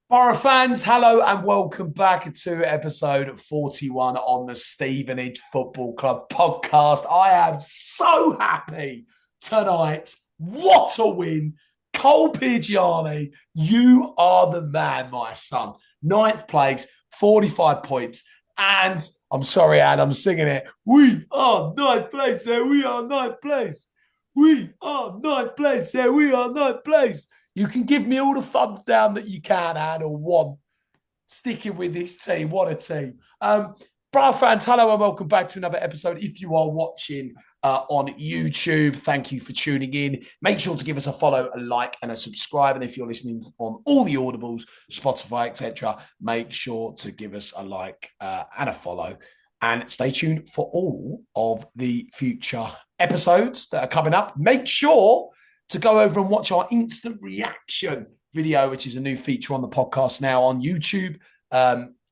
Borough fans, hello and welcome back to episode 41 on the Stevenage Football Club podcast. I am so happy tonight. What a win. Cole Pigiani, you are the man, my son. Ninth place, 45 points. And I'm sorry, Anne, I'm singing it. We are ninth place, we are ninth place. We are ninth place, we are ninth place. You can give me all the thumbs down that you can, Anne, or one. Sticking with this team. What a team. Borough fans, hello and welcome back to another episode. If you are watching on YouTube, thank you for tuning in. Make sure to give us a follow, a like, and a subscribe. And if you're listening on all the audibles, Spotify, etc., make sure to give us a like and a follow. And stay tuned for all of the future episodes that are coming up. Make sure to go over and watch our instant reaction video, which is a new feature on the podcast now on YouTube.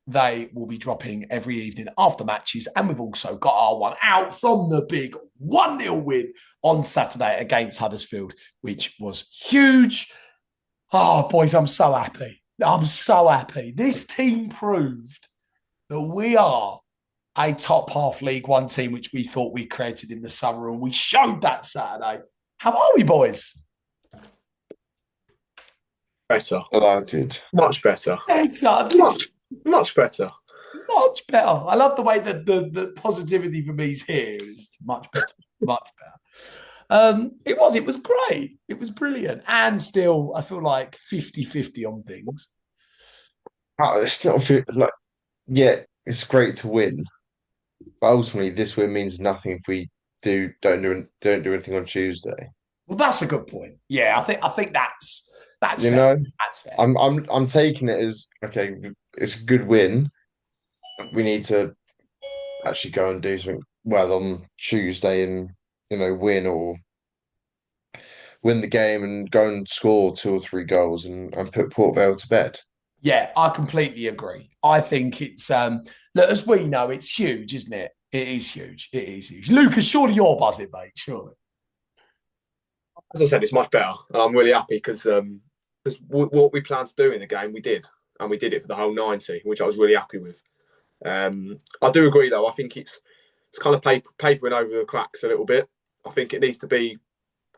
They will be dropping every evening after matches. And we've also got our one out from the big 1-0 win on Saturday against Huddersfield, which was huge. Oh, boys, I'm so happy. I'm so happy. This team proved that we are a top half League One team, which we thought we created in the summer. And we showed that Saturday. How are we, boys? Better. Delighted. Much better. Better. Much better. Much better. I love the way that the positivity for me is here. Is much better. Much better. It was great. It was brilliant. And still, I feel like 50-50 on things. It's not like, yeah, it's great to win, but ultimately this win means nothing if we don't do anything on Tuesday. Well, that's a good point. Yeah, I think that's You fair. know, That's fair. I'm taking it as okay. It's a good win, but we need to actually go and do something well on Tuesday and win the game and go and score 2 or 3 goals and put Port Vale to bed. Yeah, I completely agree. I think it's look, as we know, it's huge, isn't it? It is huge. It is huge. Lucas, surely you're buzzing, mate. Surely. As I said, it's much better. And I'm really happy because what we planned to do in the game, we did. And we did it for the whole 90, which I was really happy with. I do agree, though. I think it's kind of papering over the cracks a little bit. I think it needs to be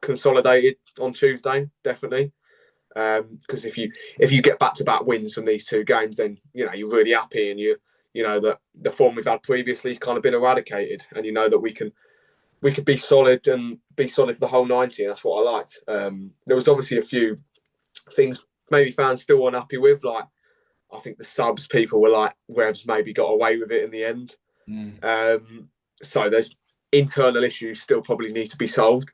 consolidated on Tuesday, definitely. Because if you get back-to-back wins from these two games, then you're really happy, and you know that the form we've had previously has kind of been eradicated, and you know that we could be solid and be solid for the whole 90, and that's what I liked. There was obviously a few things maybe fans still weren't happy with, like I think the subs people were like, Revs maybe got away with it in the end. So there's internal issues still probably need to be solved.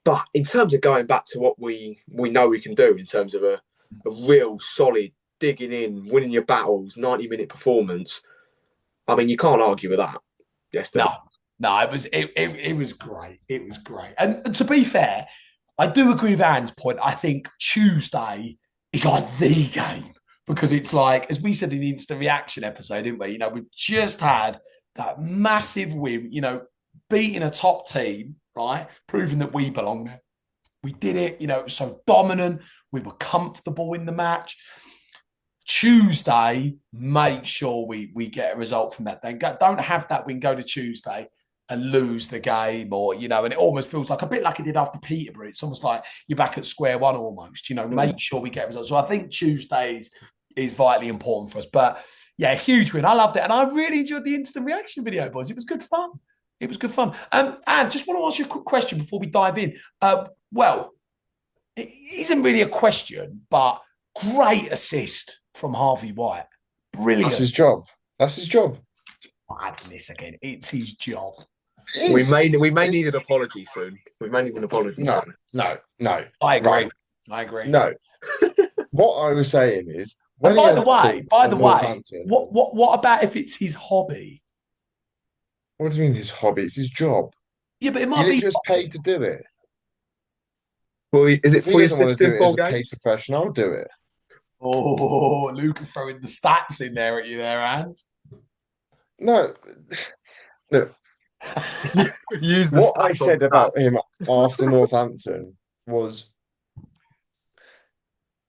But in terms of going back to what we know we can do in terms of a real solid digging in, winning your battles, 90-minute performance, I mean, you can't argue with that. Yes, no, it was great. It was great. And to be fair, I do agree with Anne's point. I think Tuesday is like the game because it's like, as we said in the instant reaction episode, didn't we? We've just had that massive win, beating a top team, right? Proving that we belong there. We did it, it was so dominant. We were comfortable in the match. Tuesday, make sure we get a result from that. Then don't have that win go to Tuesday and lose the game, or and it almost feels like a bit like it did after Peterborough. It's almost like you're back at square one almost. Make sure we get results. So I think Tuesday is vitally important for us. But yeah, huge win. I loved it, and I really enjoyed the instant reaction video, boys. It was good fun. It was good fun. And just want to ask you a quick question before we dive in. Well, it isn't really a question, but great assist from Harvey White. Brilliant. That's his job. Madness again. It's his job. We may need an apology soon. We may need an apology soon. No. I agree. Right. I agree. No. What I was saying is, and by the way, what about if it's his hobby? What do you mean his hobby? It's his job. Yeah, but it might be just paid to do it. Well, is it If he for doesn't want to do it as a games? paid professional, I'll do it. Oh, Luca throwing the stats in there at you there, and no, look. Use what I said about him after Northampton was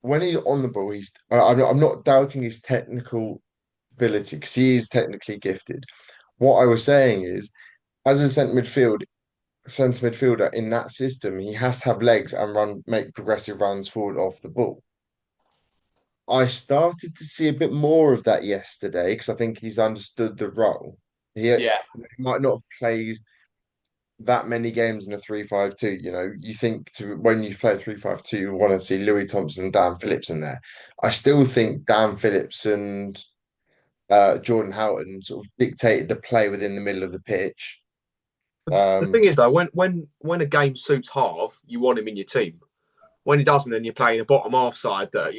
when he's on the ball, I'm not doubting his technical ability because he is technically gifted. What I was saying is, as a centre midfielder in that system, he has to have legs and make progressive runs forward off the ball. I started to see a bit more of that yesterday because I think he's understood the role. Yeah. He might not have played that many games in a 3-5-2. You think when you play a 3-5-2, you want to see Louis Thompson and Dan Phillips in there. I still think Dan Phillips and Jordan Houghton sort of dictated the play within the middle of the pitch. The thing is, though, when a game suits Harv, you want him in your team. When he doesn't, and you're playing a bottom half side that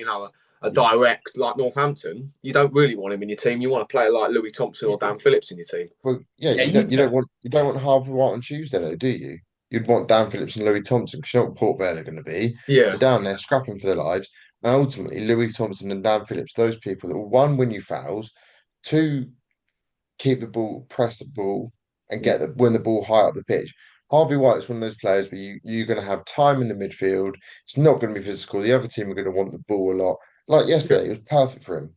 a direct like Northampton, you don't really want him in your team. You want a player like Louis Thompson or Dan Phillips in your team. Well, yeah, you don't want Harvey White on Tuesday though, do you? You'd want Dan Phillips and Louis Thompson because you know what Port Vale are going to be. Yeah, They're down there scrapping for their lives. And ultimately, Louis Thompson and Dan Phillips, those people that will one win you fouls, two keep the ball, press the ball, and win the ball high up the pitch. Harvey White's one of those players where you're going to have time in the midfield. It's not going to be physical. The other team are going to want the ball a lot. Like yesterday, it was perfect for him.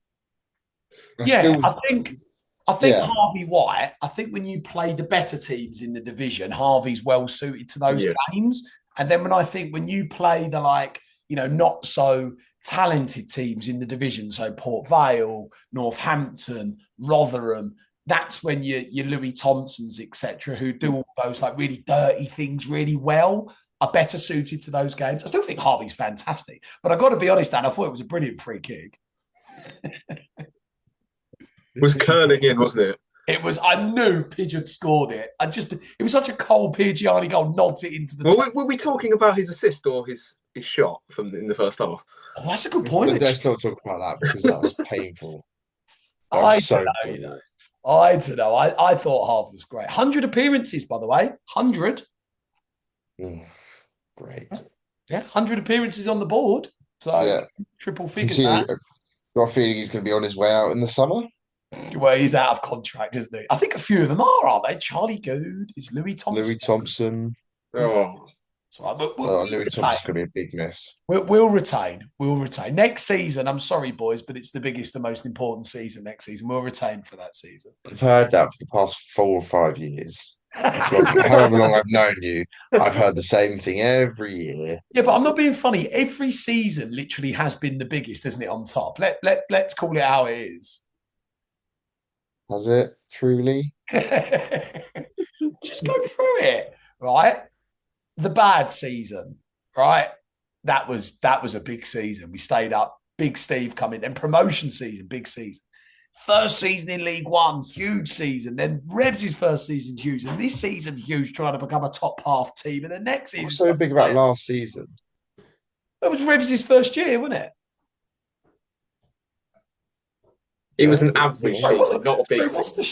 I think Harvey White, I think when you play the better teams in the division, Harvey's well suited to those games. And then when you play the not so talented teams in the division, so Port Vale, Northampton, Rotherham, that's when your Louis Thompsons, etc., who do all those really dirty things really well, are better suited to those games. I still think Harvey's fantastic, but I've got to be honest, Dan, I thought it was a brilliant free kick. It was curling in, wasn't it? It was. I knew Pidge had scored it. It was such a cold Pidgeani goal, nods it into the. Were we talking about his assist or his shot in the first half? Oh, that's a good point. Let's not talk about that because that was painful. I don't know. I thought Harv was great. 100 appearances, by the way. 100. Great. Yeah, 100 appearances on the board. So triple figures. Got a feeling he's going to be on his way out in the summer. Well, he's out of contract, isn't he? I think a few of them aren't they? Charlie Good, is Louis Thompson. Oh. So Louis Thompson's going to be a big miss. We'll retain. Next season, I'm sorry, boys, but it's the biggest and most important season next season. We'll retain for that season. I've heard that for the past 4 or 5 years. However long I've known you, I've heard the same thing every year. Yeah, but I'm not being funny. Every season literally has been the biggest, isn't it, on top? Let's call it how it is. Has it truly? Just go through it, right? The bad season, right? That was a big season. We stayed up. Big Steve coming. Then promotion season, big season. First season in League One, huge season. Then Rebs' first season, huge. And this season, huge, trying to become a top half team. And the next season. What's so big about last season? It was Rebs' first year, wasn't it? It was an average season, not a big season. What's the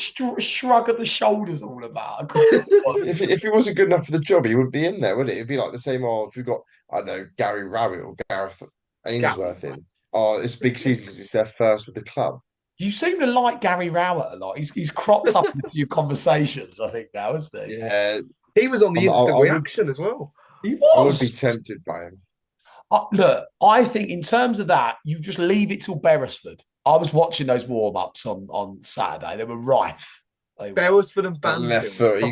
shrug of the shoulders all about? If he wasn't good enough for the job, he wouldn't be in there, would it? It'd be like the same if we got, I don't know, Gary Rowett or Gareth Ainsworth in. Oh, it's a big season because it's their first with the club. You seem to like Gary Rowett a lot. He's cropped up in a few conversations, I think, now, isn't he? Yeah. He was on the instant reaction as well. He was. I would be tempted by him. Look, I think in terms of that, you just leave it till Beresford. I was watching those warm-ups on Saturday. They were rife. Beresford and Banfield.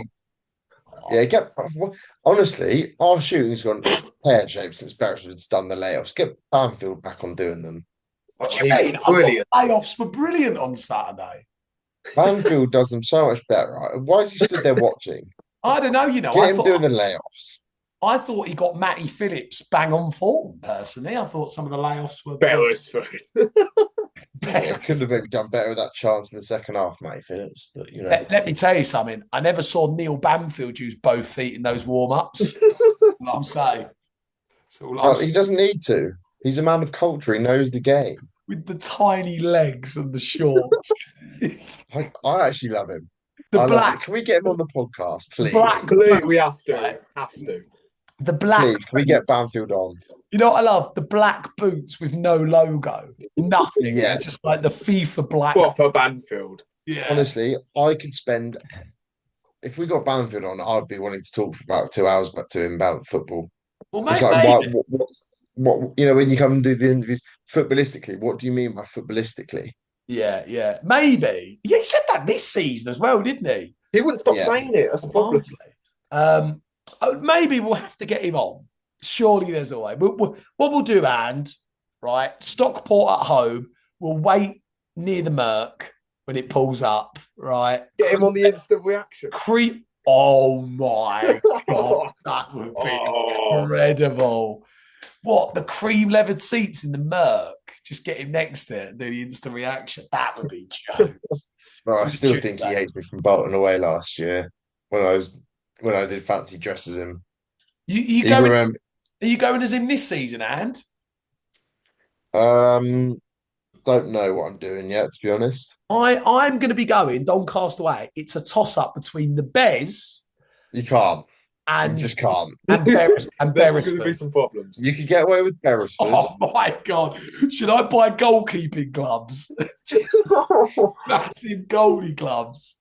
Honestly, our shooting's gone pear-shaped since Beresford's done the layoffs. Get Banfield back on doing them. What do you mean? Brilliant. Layoffs were brilliant on Saturday. Banfield does them so much better. Right? Why is he stood there watching? I don't know. Get him doing the layoffs. I thought he got Matty Phillips bang on form, personally. I thought some of the layoffs were Beresford. Yeah, could have maybe done better with that chance in the second half, Matty Phillips. But let me tell you something. I never saw Neil Bamfield use both feet in those warm-ups. What I'm saying. He doesn't need to. He's a man of culture. He knows the game. With the tiny legs and the shorts. I actually love him. Can we get him on the podcast, please? We have to. The black. Please, can we get Banfield on? You know what I love? The black boots with no logo. Nothing. Yeah. Just like the FIFA black. Proper Banfield. Yeah. Honestly, I could spend... If we got Banfield on, I'd be wanting to talk for about 2 hours to him about football. Well, maybe. what when you come and do the interviews, footballistically, what do you mean by footballistically? Yeah. Maybe. Yeah, he said that this season as well, didn't he? He wouldn't stop Yeah. saying it. That's the problem. Maybe we'll have to get him on. Surely there's a way. What we'll do, right? Stockport at home. We'll wait near the Merc when it pulls up, right? Get him on the instant reaction. Oh my God, that would be incredible. What, the cream leather seats in the Merc? Just get him next to it and do the instant reaction. That would be jokes. Well, I still think he hates me from Bolton away last year when I did fancy dress as him. You going? Are you going as him this season, and? Don't know what I'm doing yet, to be honest. I'm going to be going Doncaster away. It's a toss up between the Bez. You can't. And you just can't. And There's going to be some problems. You could get away with Beresford. Oh my God! Should I buy goalkeeping gloves? Massive goalie gloves.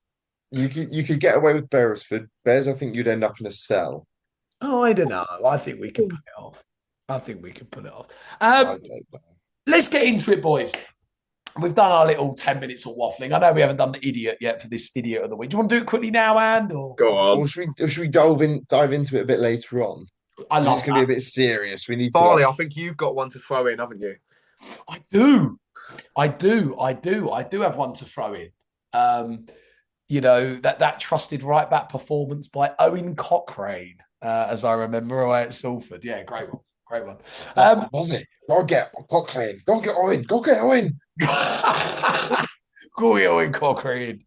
You could get away with Beresford. Bez, I think you'd end up in a cell. Oh, I don't know. I think we can pull it off. I don't know. Let's get into it, boys. We've done our little 10 minutes of waffling. I know we haven't done the idiot yet for this idiot of the week. Do you want to do it quickly now, And? Or? Go on. Or should we dive into it a bit later on? I love it's going to be a bit serious. We need Farley, to. I think you've got one to throw in, haven't you? I do have one to throw in. That trusted right back performance by Owen Cochrane, as I remember, away at Salford. Yeah, great one. Was it? Go get Cochrane. Go get Owen. Go get Owen. Go Owen Cochrane.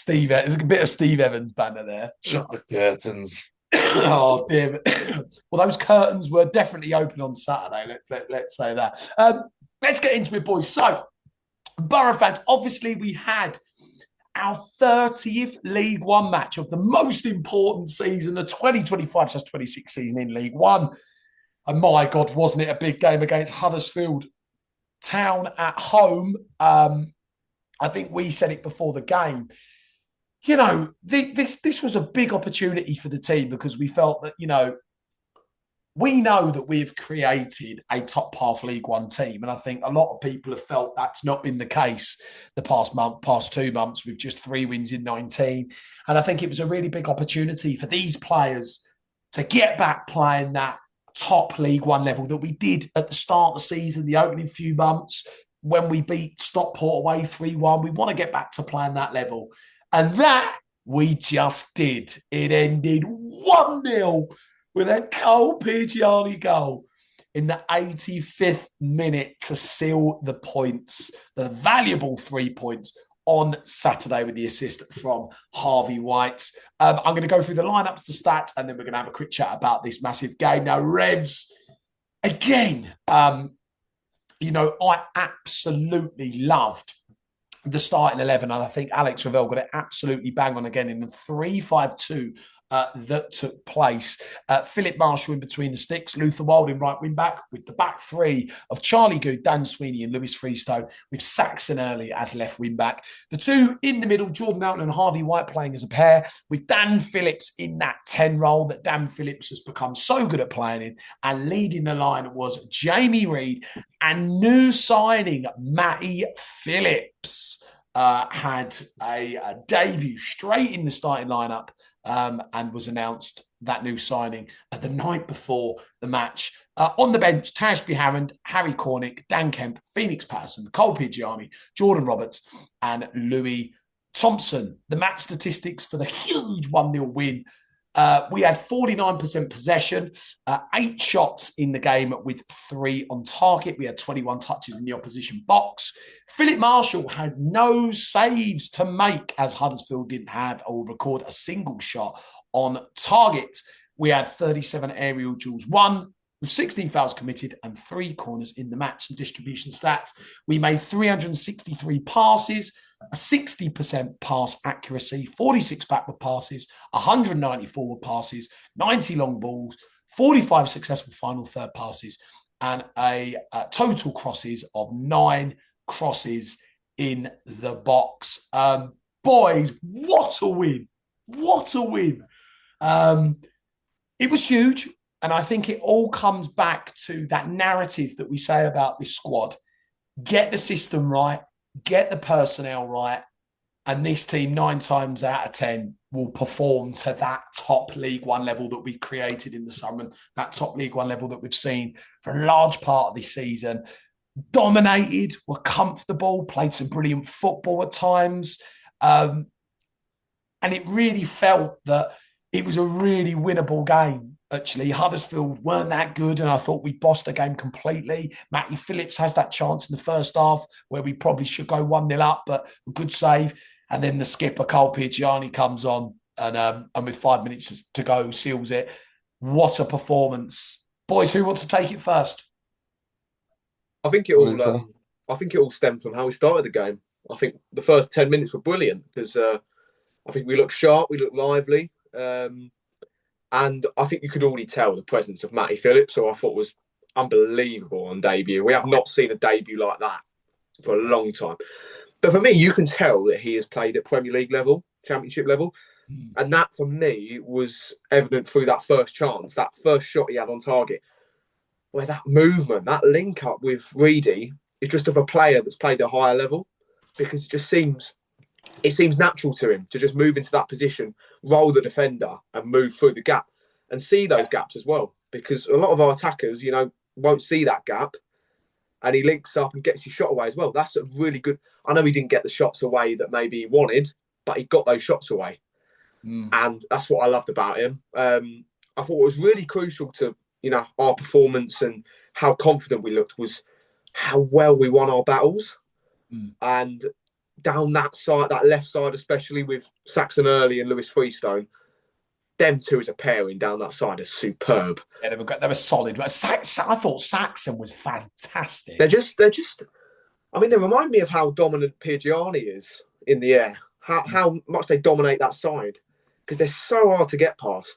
There's a bit of Steve Evans banner there. Shut the curtains. Oh, dear. Well, those curtains were definitely open on Saturday. Let's say that. Let's get into it, boys. So, Borough fans, obviously we had our 30th League One match of the most important season, the 2025-26 season in League One. And my God, wasn't it a big game against Huddersfield Town at home? I think we said it before the game. This was a big opportunity for the team because we felt that, we know that we've created a top half League One team. And I think a lot of people have felt that's not been the case the past 2 months with just 3 wins in 19. And I think it was a really big opportunity for these players to get back playing that top League One level that we did at the start of the season, the opening few months when we beat Stockport away 3-1. We want to get back to playing that level. And that we just did. It ended 1-0 with a Cole Pigiani goal in the 85th minute to seal the points, the valuable 3 points on Saturday with the assist from Harvey White. I'm going to go through the lineups to stat, and then we're going to have a quick chat about this massive game. Now, Revs, again, I absolutely loved the starting 11, and I think Alex Ravel got it absolutely bang on again in the 3-5-2 that took place. Philip Marshall in between the sticks, Luther Wild in right wing back, with the back three of Charlie Good, Dan Sweeney and Lewis Freestone, with Saxon Early as left wing back. The two in the middle, Jordan Mountain and Harvey White playing as a pair, with Dan Phillips in that 10 role that Dan Phillips has become so good at playing in. And leading the line was Jamie Reid, and new signing Matty Phillips had a debut straight in the starting lineup. And was announced, that new signing, the night before the match. On the bench, Tashby Harrand, Harry Cornick, Dan Kemp, Phoenix Patterson, Cole Pigiani, Jordan Roberts, and Louis Thompson. The match statistics for the huge 1-0 win. We had 49% possession, 8 shots in the game with 3 on target. We had 21 touches in the opposition box. Philip Marshall had no saves to make, as Huddersfield didn't have or record a single shot on target. We had 37 aerial duels won, with 16 fouls committed and 3 corners in the match. Some distribution stats. We made 363 passes, a 60% pass accuracy, 46 backward passes, 190 forward passes, 90 long balls, 45 successful final third passes, and a total crosses of 9 crosses in the box. Boys, what a win. What a win. It was huge. And I think it all comes back to that narrative that we say about this squad. Get the system right, get the personnel right, and this team 9 times out of 10 will perform to that top League One level that we created in the summer, that top League One level that we've seen for a large part of this season. Dominated, were comfortable, played some brilliant football at times. And it really felt that it was a really winnable game. Actually, Huddersfield weren't that good, and I thought we bossed the game completely. Matty Phillips has that chance in the first half where we probably should go 1-0 up, but a good save. And then the skipper, Carl Piergiani, comes on and with 5 minutes to go, seals it. What a performance. Boys, who wants to take it first? I think it all stemmed from how we started the game. I think the first 10 minutes were brilliant because I think we looked sharp, we looked lively. And I think you could already tell the presence of Matty Phillips, who I thought was unbelievable on debut. We have not seen a debut like that for a long time. But for me, you can tell that he has played at Premier League level, Championship level. And that, for me, was evident through that first chance, that first shot he had on target, where that movement, that link up with Reedy is just of a player that's played at a higher level, because it seems natural to him to just move into that position, roll the defender and move through the gap and see those gaps as well. Because a lot of our attackers, won't see that gap, and he links up and gets his shot away as well. That's a really good. I know he didn't get the shots away that maybe he wanted, but he got those shots away. And that's what I loved about him. I thought it was really crucial to, our performance and how confident we looked was how well we won our battles. And down that side, that left side, especially with Saxon Early and Lewis Freestone, them two as a pairing down that side are superb. Yeah, they were solid. I thought Saxon was fantastic. They're just. I mean, they remind me of how dominant Piergiani is in the air. How much they dominate that side, because they're so hard to get past,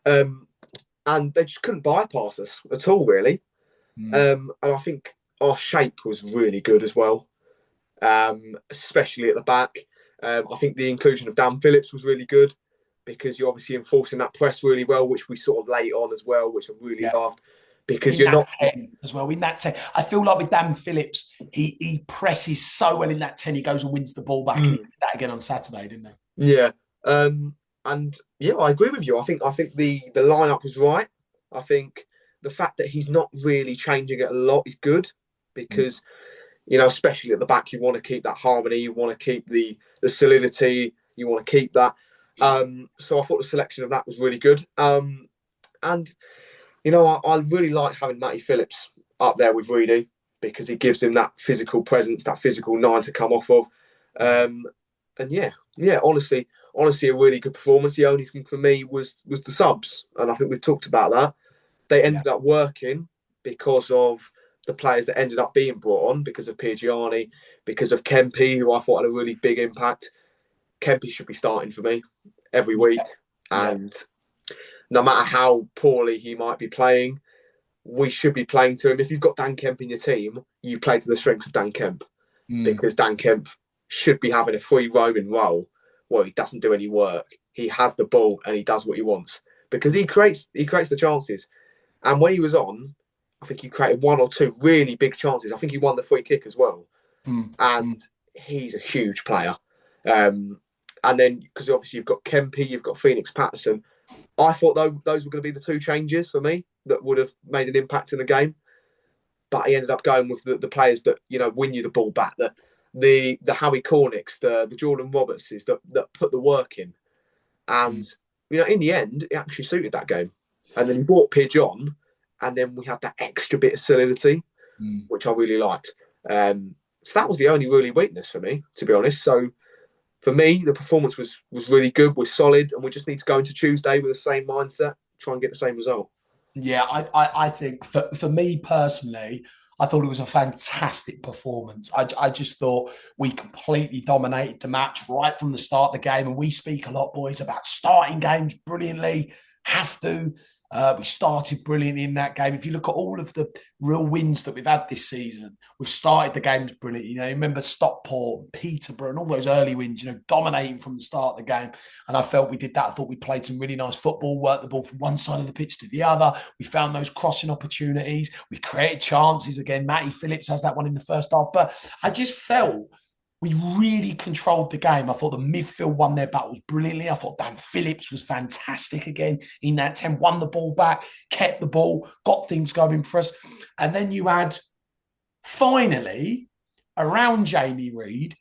and they just couldn't bypass us at all, really. And I think our shape was really good as well. Especially at the back. I think the inclusion of Dan Phillips was really good, because you're obviously enforcing that press really well, which we sort of late on as well, which I really loved. Because in you're not 10 as well. In that 10, I feel like with Dan Phillips, he presses so well in that 10. He goes and wins the ball back, and he did that again on Saturday, didn't he? Yeah, and yeah, I agree with you. I think the lineup was right. I think the fact that he's not really changing it a lot is good, because. Especially at the back, you want to keep that harmony, you want to keep the solidity, you want to keep that. So I thought the selection of that was really good. And, I really like having Matty Phillips up there with Reedy, because he gives him that physical presence, that physical 9 to come off of. And honestly, a really good performance. The only thing for me was the subs. And I think we've talked about that. They ended up working because of the players that ended up being brought on, because of Piergiani, because of Kempe, who I thought had a really big impact. Kempe should be starting for me every week. And no matter how poorly he might be playing, we should be playing to him. If you've got Dan Kemp in your team, you play to the strengths of Dan Kemp, because Dan Kemp should be having a free roaming role where he doesn't do any work. He has the ball and he does what he wants, because he creates the chances. And when he was on, I think he created 1 or 2 really big chances. I think he won the free kick as well. And he's a huge player. And then, because obviously you've got Kempe, you've got Phoenix Patterson. I thought those were going to be the 2 changes for me that would have made an impact in the game. But he ended up going with the players that, win you the ball back. The Howie Cornicks, the Jordan Robertses that put the work in. And, in the end, it actually suited that game. And then he brought Pidge on. And then we had that extra bit of solidity, which I really liked. So that was the only really weakness for me, to be honest. So for me, the performance was really good, was solid, and we just need to go into Tuesday with the same mindset, try and get the same result. Yeah, I think for me personally, I thought it was a fantastic performance. I just thought we completely dominated the match right from the start of the game. And we speak a lot, boys, about starting games brilliantly, have to. We started brilliant in that game. If you look at all of the real wins that we've had this season, we've started the games brilliant. You know, remember Stockport, Peterborough, and all those early wins, you know, dominating from the start of the game. And I felt we did that. I thought we played some really nice football, worked the ball from one side of the pitch to the other. We found those crossing opportunities. We created chances. Again, Matty Phillips has that one in the first half. But I just felt we really controlled the game. I thought the midfield won their battles brilliantly. I thought Dan Phillips was fantastic again in that 10, won the ball back, kept the ball, got things going for us. And then you had, finally, around Jamie Reid,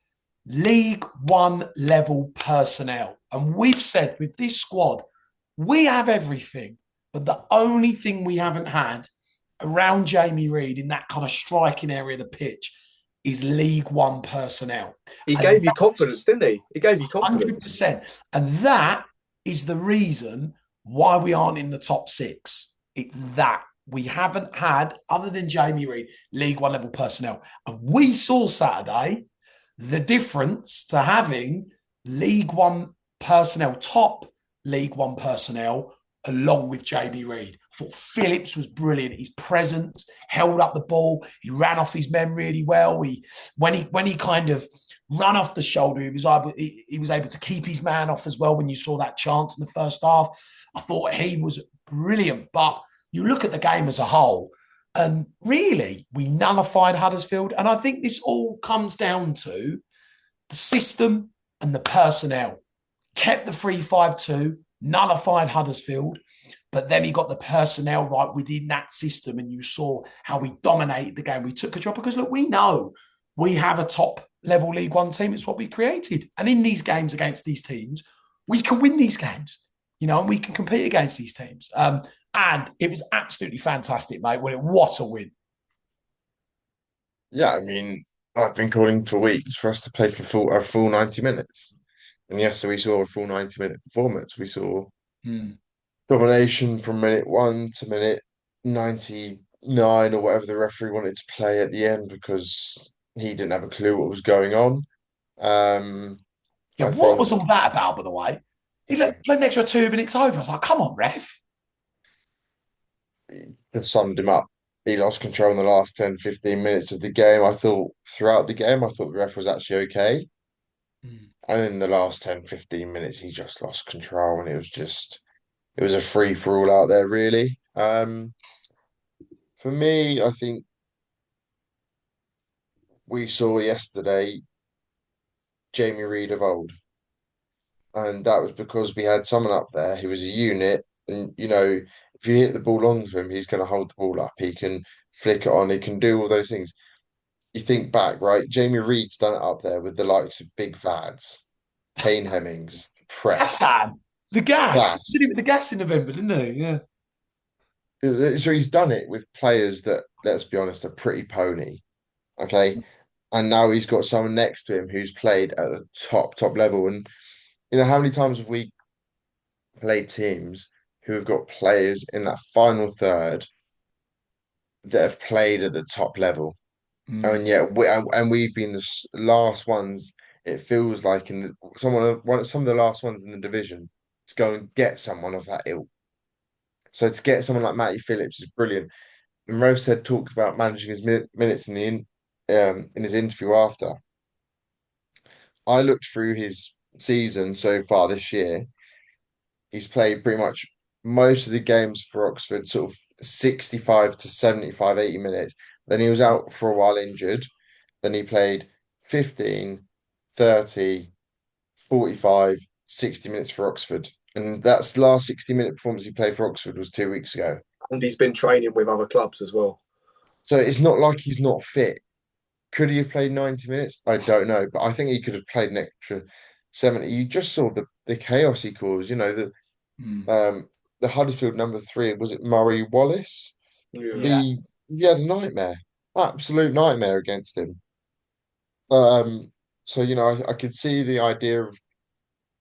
League One level personnel. And we've said with this squad, we have everything. But the only thing we haven't had around Jamie Reid in that kind of striking area of the pitch is League One personnel. He gave you confidence, didn't he? He gave you confidence. 100%. And that is the reason why we aren't in the top six. It's that. We haven't had, other than Jamie Reid, League One level personnel. And we saw Saturday the difference to having League One personnel, top League One personnel, along with Jamie Reid. I thought Phillips was brilliant. His presence, held up the ball. He ran off his men really well. When he kind of ran off the shoulder, he was able to keep his man off as well when you saw that chance in the first half. I thought he was brilliant. But you look at the game as a whole, and really, we nullified Huddersfield. And I think this all comes down to the system and the personnel. Kept the 3-5-2, nullified Huddersfield, but then he got the personnel right within that system, and you saw how we dominated the game. We took control because, look, we know we have a top-level League One team. It's what we created. And in these games against these teams, we can win these games, you know, and we can compete against these teams. And it was absolutely fantastic, mate. What a win. Yeah, I mean, I've been calling for weeks for us to play for a full 90 minutes. And yes, so we saw a full 90-minute performance. We saw domination from minute 1 to minute 99 or whatever the referee wanted to play at the end because he didn't have a clue what was going on. What was all that about, by the way? He played an extra 2 minutes over. I was like, come on, ref. Just summed him up. He lost control in the last 10, 15 minutes of the game. I thought throughout the game, I thought the ref was actually okay. And in the last 10, 15 minutes, he just lost control, and it was a free for all out there, really. For me, I think we saw yesterday Jamie Reid of old. And that was because we had someone up there who was a unit. And, you know, if you hit the ball onto him, he's going to hold the ball up. He can flick it on. He can do all those things. You think back, right? Jamie Reid's done it up there with the likes of Big Vads, Kane Hemmings, Press. Hassan, the gas. He did it with the gas in November, didn't he? Yeah. So he's done it with players that, let's be honest, are pretty pony. Okay. And now he's got someone next to him who's played at the top level. And, you know, how many times have we played teams who have got players in that final third that have played at the top level? And yet, we've been the last ones. It feels like some of the last ones in the division to go and get someone of that ilk. So to get someone like Matty Phillips is brilliant. And Rove said talks about managing his minutes in his interview after. I looked through his season so far this year. He's played pretty much most of the games for Oxford, sort of 65 to 75, 80 minutes. Then he was out for a while injured. Then he played 15, 30, 45, 60 minutes for Oxford. And that's the last 60-minute performance he played for Oxford was 2 weeks ago. And he's been training with other clubs as well. So it's not like he's not fit. Could he have played 90 minutes? I don't know. But I think he could have played an extra 70. You just saw the chaos he caused. You know, the Huddersfield number 3, was it Murray Wallace? Yeah. He had a nightmare, absolute nightmare against him. So, you know, I could see the idea of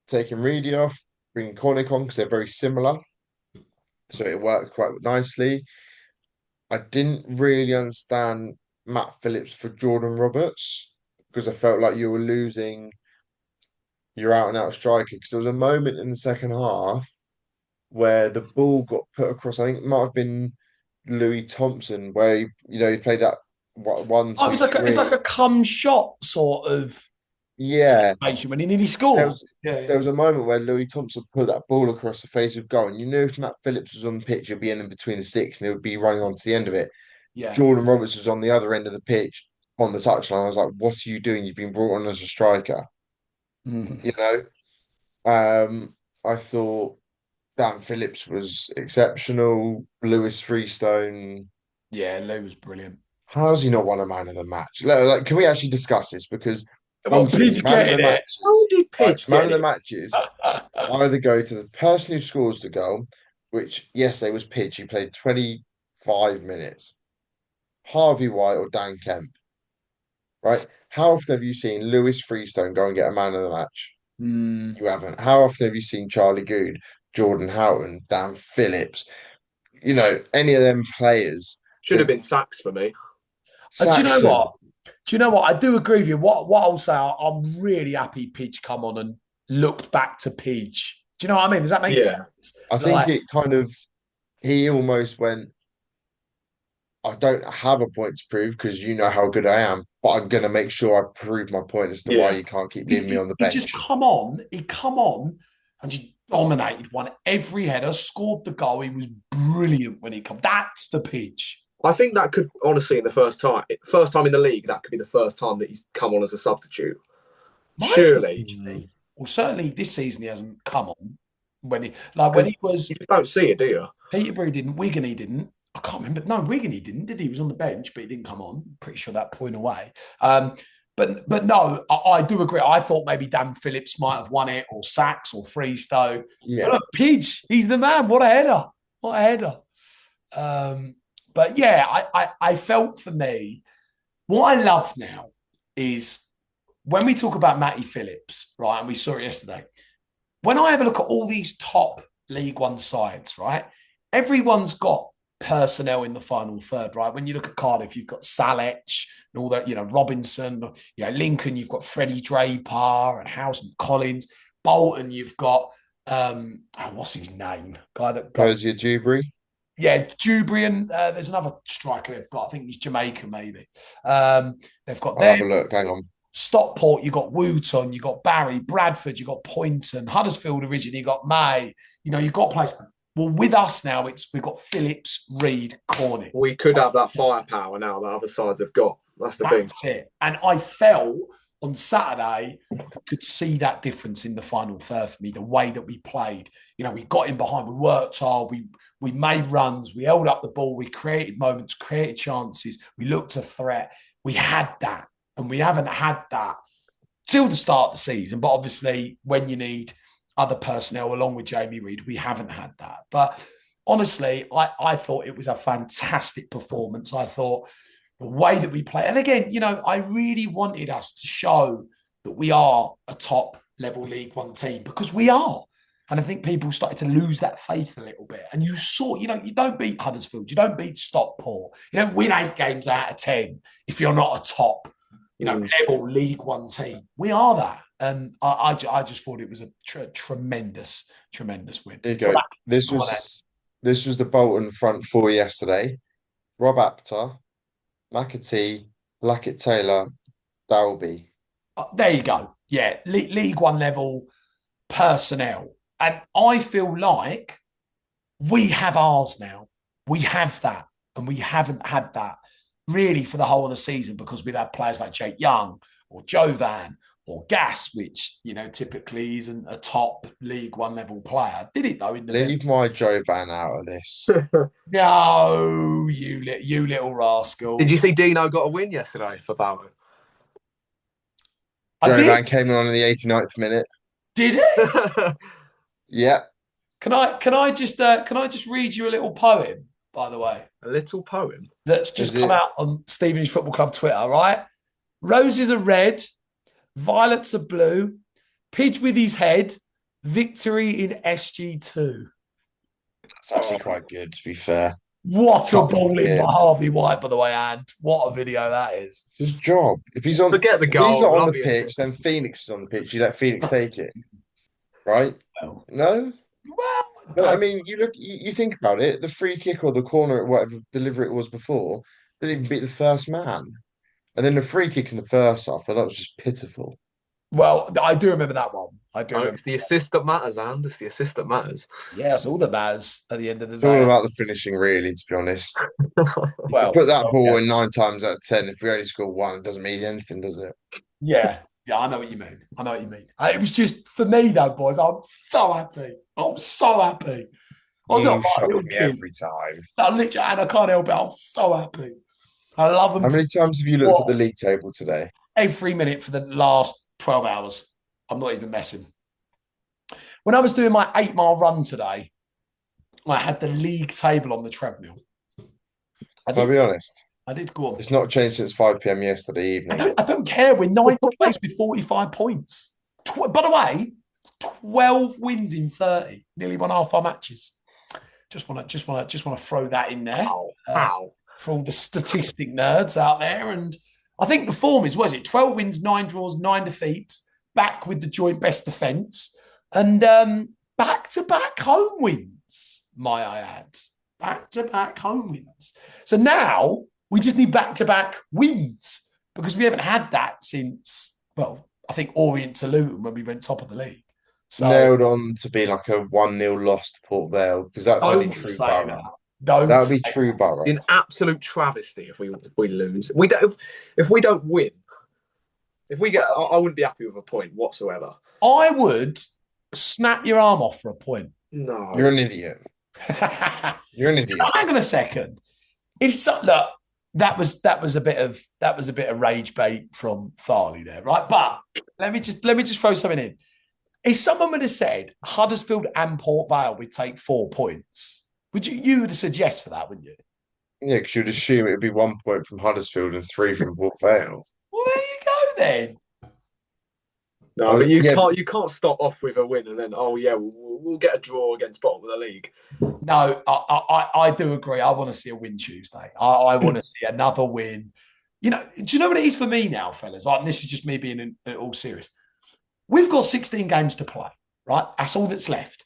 taking Reedy off, bringing Cornick on because they're very similar. So it worked quite nicely. I didn't really understand Matt Phillips for Jordan Roberts because I felt like you were losing your out-and-out striker because there was a moment in the second half where the ball got put across. I think it might have been Louis Thompson, where he played that one, Oh, two, it's like three. a come shot sort of Yeah, situation when he nearly there scored. was Yeah, there yeah. was a moment where Louis Thompson put that ball across the face of goal, and you knew if Matt Phillips was on the pitch, he'd be in between the sticks, and he would be running on to the end of it. Yeah. Jordan Roberts was on the other end of the pitch on the touchline. I was like, "What are you doing? You've been brought on as a striker." Mhm. You know. I thought Dan Phillips was exceptional. Lewis Freestone. Yeah, Lou was brilliant. How's he not won a man of the match? Like, can we actually discuss this? Because Well, ultimately, Pidge getting it. How did right, Pidge man get of the it? matches either go to the person who scores the goal, which yesterday was Pidge. He played 25 minutes. Harvey White or Dan Kemp, right? How often have you seen Lewis Freestone go and get a man of the match? Mm. You haven't. How often have you seen Charlie Good, Jordan Houghton, Dan Phillips? Any of them players Should have that been Sacks for me. Do you know Saxon, what? Do you know what? I do agree with you. What I'll say, I'm really happy Pidge come on and looked back to Pidge. Do you know what I mean? Does that make Yeah. sense? I think Like, it kind of, he almost went, I don't have a point to prove because you know how good I am, but I'm going to make sure I prove my point as to why Yeah. you can't keep leaving me on the he just bench. he come on and just dominated, won every header, scored the goal. He was brilliant when he come. That's the Pidge. I think that could honestly, in the first time in the league, that could be the first time that he's come on as a substitute. Might be, Surely. actually. Well, certainly this season he hasn't come on. When he was You just don't see it, do you? Peterborough didn't, Wigan he didn't. I can't remember. No, Wigan he didn't, did he? He was on the bench, but he didn't come on. Pretty sure that point away. But no, I do agree. I thought maybe Dan Phillips might have won it, or Sachs, or Freestow. But Yeah. look, Pidge, he's the man. What a header! What a header! But yeah, I felt for me, what I love now is when we talk about Matty Phillips, right? And we saw it yesterday. When I have a look at all these top League One sides, right? Everyone's got personnel in the final third, right? When you look at Cardiff, you've got Salech and all that, Robinson, Lincoln, you've got Freddie Draper and House and Collins. Bolton, you've got what's his name? Guy that got Persia Dewberry. yeah, Jubrian. There's another striker they've got. I think he's Jamaican, maybe. They've got I'll have them. a look. Hang on. Stockport, you got Wooton, you got Barry, Bradford, you got Poynton, Huddersfield originally, you got May. You've got players. Well, with us now, we've got Phillips, Reed, Cornick. We could have that firepower now that other sides have got. That's the thing. That's it. And I felt on Saturday, could see that difference in the final third for me, the way that we played. We got in behind, we worked hard, we made runs, we held up the ball, we created moments, created chances, we looked a threat. We had that. And we haven't had that till the start of the season. But obviously, when you need other personnel along with Jamie Reid, we haven't had that. But honestly, I thought it was a fantastic performance. I thought the way that we play, and again, I really wanted us to show that we are a top level League One team because we are. And I think people started to lose that faith a little bit. And you saw, you don't beat Huddersfield, you don't beat Stockport, you don't win 8 games out of 10 if you're not a top level League One team. We are that. And I just thought it was a tremendous win. There you go. This was the Bolton front four yesterday. Rob Apter, McAtee, Blackett Taylor, Dalby. There you go. Yeah, League One level personnel. And I feel like we have ours now. We have that. And we haven't had that really for the whole of the season because we've had players like Jake Young or Jovan or Gas, which, typically isn't a top League One level player. Did it, though, in the Leave my Jovan out of this. No, you little rascal. Did you see Dino got a win yesterday for Bolton? Jovan came on in the 89th minute. Did it? Yeah. Can I just read you a little poem, by the way? A little poem? That's just come out on Stevenage Football Club Twitter, right? Roses are red, violets are blue, Pidge with his head, victory in SG2. That's actually quite good, to be fair. What a ball in by Harvey White, by the way, and what a video that is. It's his job. If he's on, Forget the goal, if he's not on the pitch, then Phoenix is on the pitch. You let Phoenix take it, right? Well, No? Well, But I mean, you think about it, the free kick or the corner or whatever delivery it was before, didn't even beat the first man. And then the free kick in the first half, well, that was just pitiful. Well, I do remember that one. I do Oh, remember. it's the assist that matters, and it's the assist that matters. Yeah, it's all that matters at the end of the It's all day. about the finishing, really, to be honest. You Well, put that ball yeah. in 9 times out of 10. If we only score one, it doesn't mean anything, does it? Yeah, I know what you mean. I know what you mean. It was just for me though, boys. I'm so happy. I'm so happy. I was You like a shock little me kid. every time. I literally, and I can't help it. I'm so happy. I love them How many times have you looked at the league table today? every minute for the last 12 hours. I'm not even messing. When I was doing my 8-mile run today, I had the league table on the treadmill. I'll be honest. I did go on. It's not changed since 5 p.m. yesterday evening. I don't care. We're ninth place with 45 points. By the way, 12 wins in 30. Nearly won half our matches. Just want to throw that in there. Wow. For all the statistic nerds out there. And I think the form is, was it 12 wins, 9 draws, 9 defeats, back with the joint best defence, and back-to-back home wins, may I add. Back-to-back home wins. So now we just need back-to-back wins because we haven't had that since, well, I think Orient to Luton when we went top of the league. So Nailed on to be like a 1-0 loss to Port Vale because that's only true Borough. That would be true Borough. An absolute travesty if we lose. If we don't win. If we get, I wouldn't be happy with a point whatsoever. I would snap your arm off for a point. No, you're an idiot. You're an idiot. Hang on a second. Look, that was a bit of rage bait from Farley there, right? But let me just throw something in. If someone would have said Huddersfield and Port Vale would take 4 points, you would have said yes for that, wouldn't you? Yeah, because you'd assume it would be 1 point from Huddersfield and 3 from Port Vale. Well, there you go then. No, but you can't start off with a win and then we'll get a draw against bottom of the league. No, I do agree. I want to see a win Tuesday. I want to see another win. Do you know what it is for me now, fellas? Like, this is just me being all serious. We've got 16 games to play, right? That's all that's left.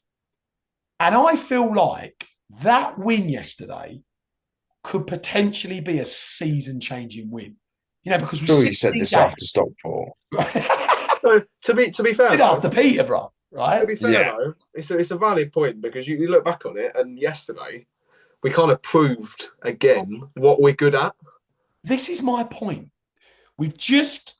And I feel like that win yesterday could potentially be a season-changing win. Because you said this after Stockport. So, to be fair, after Peterborough, right? To be fair, though, it's a valid point because you look back on it, and yesterday we kind of proved again what we're good at. This is my point. We've just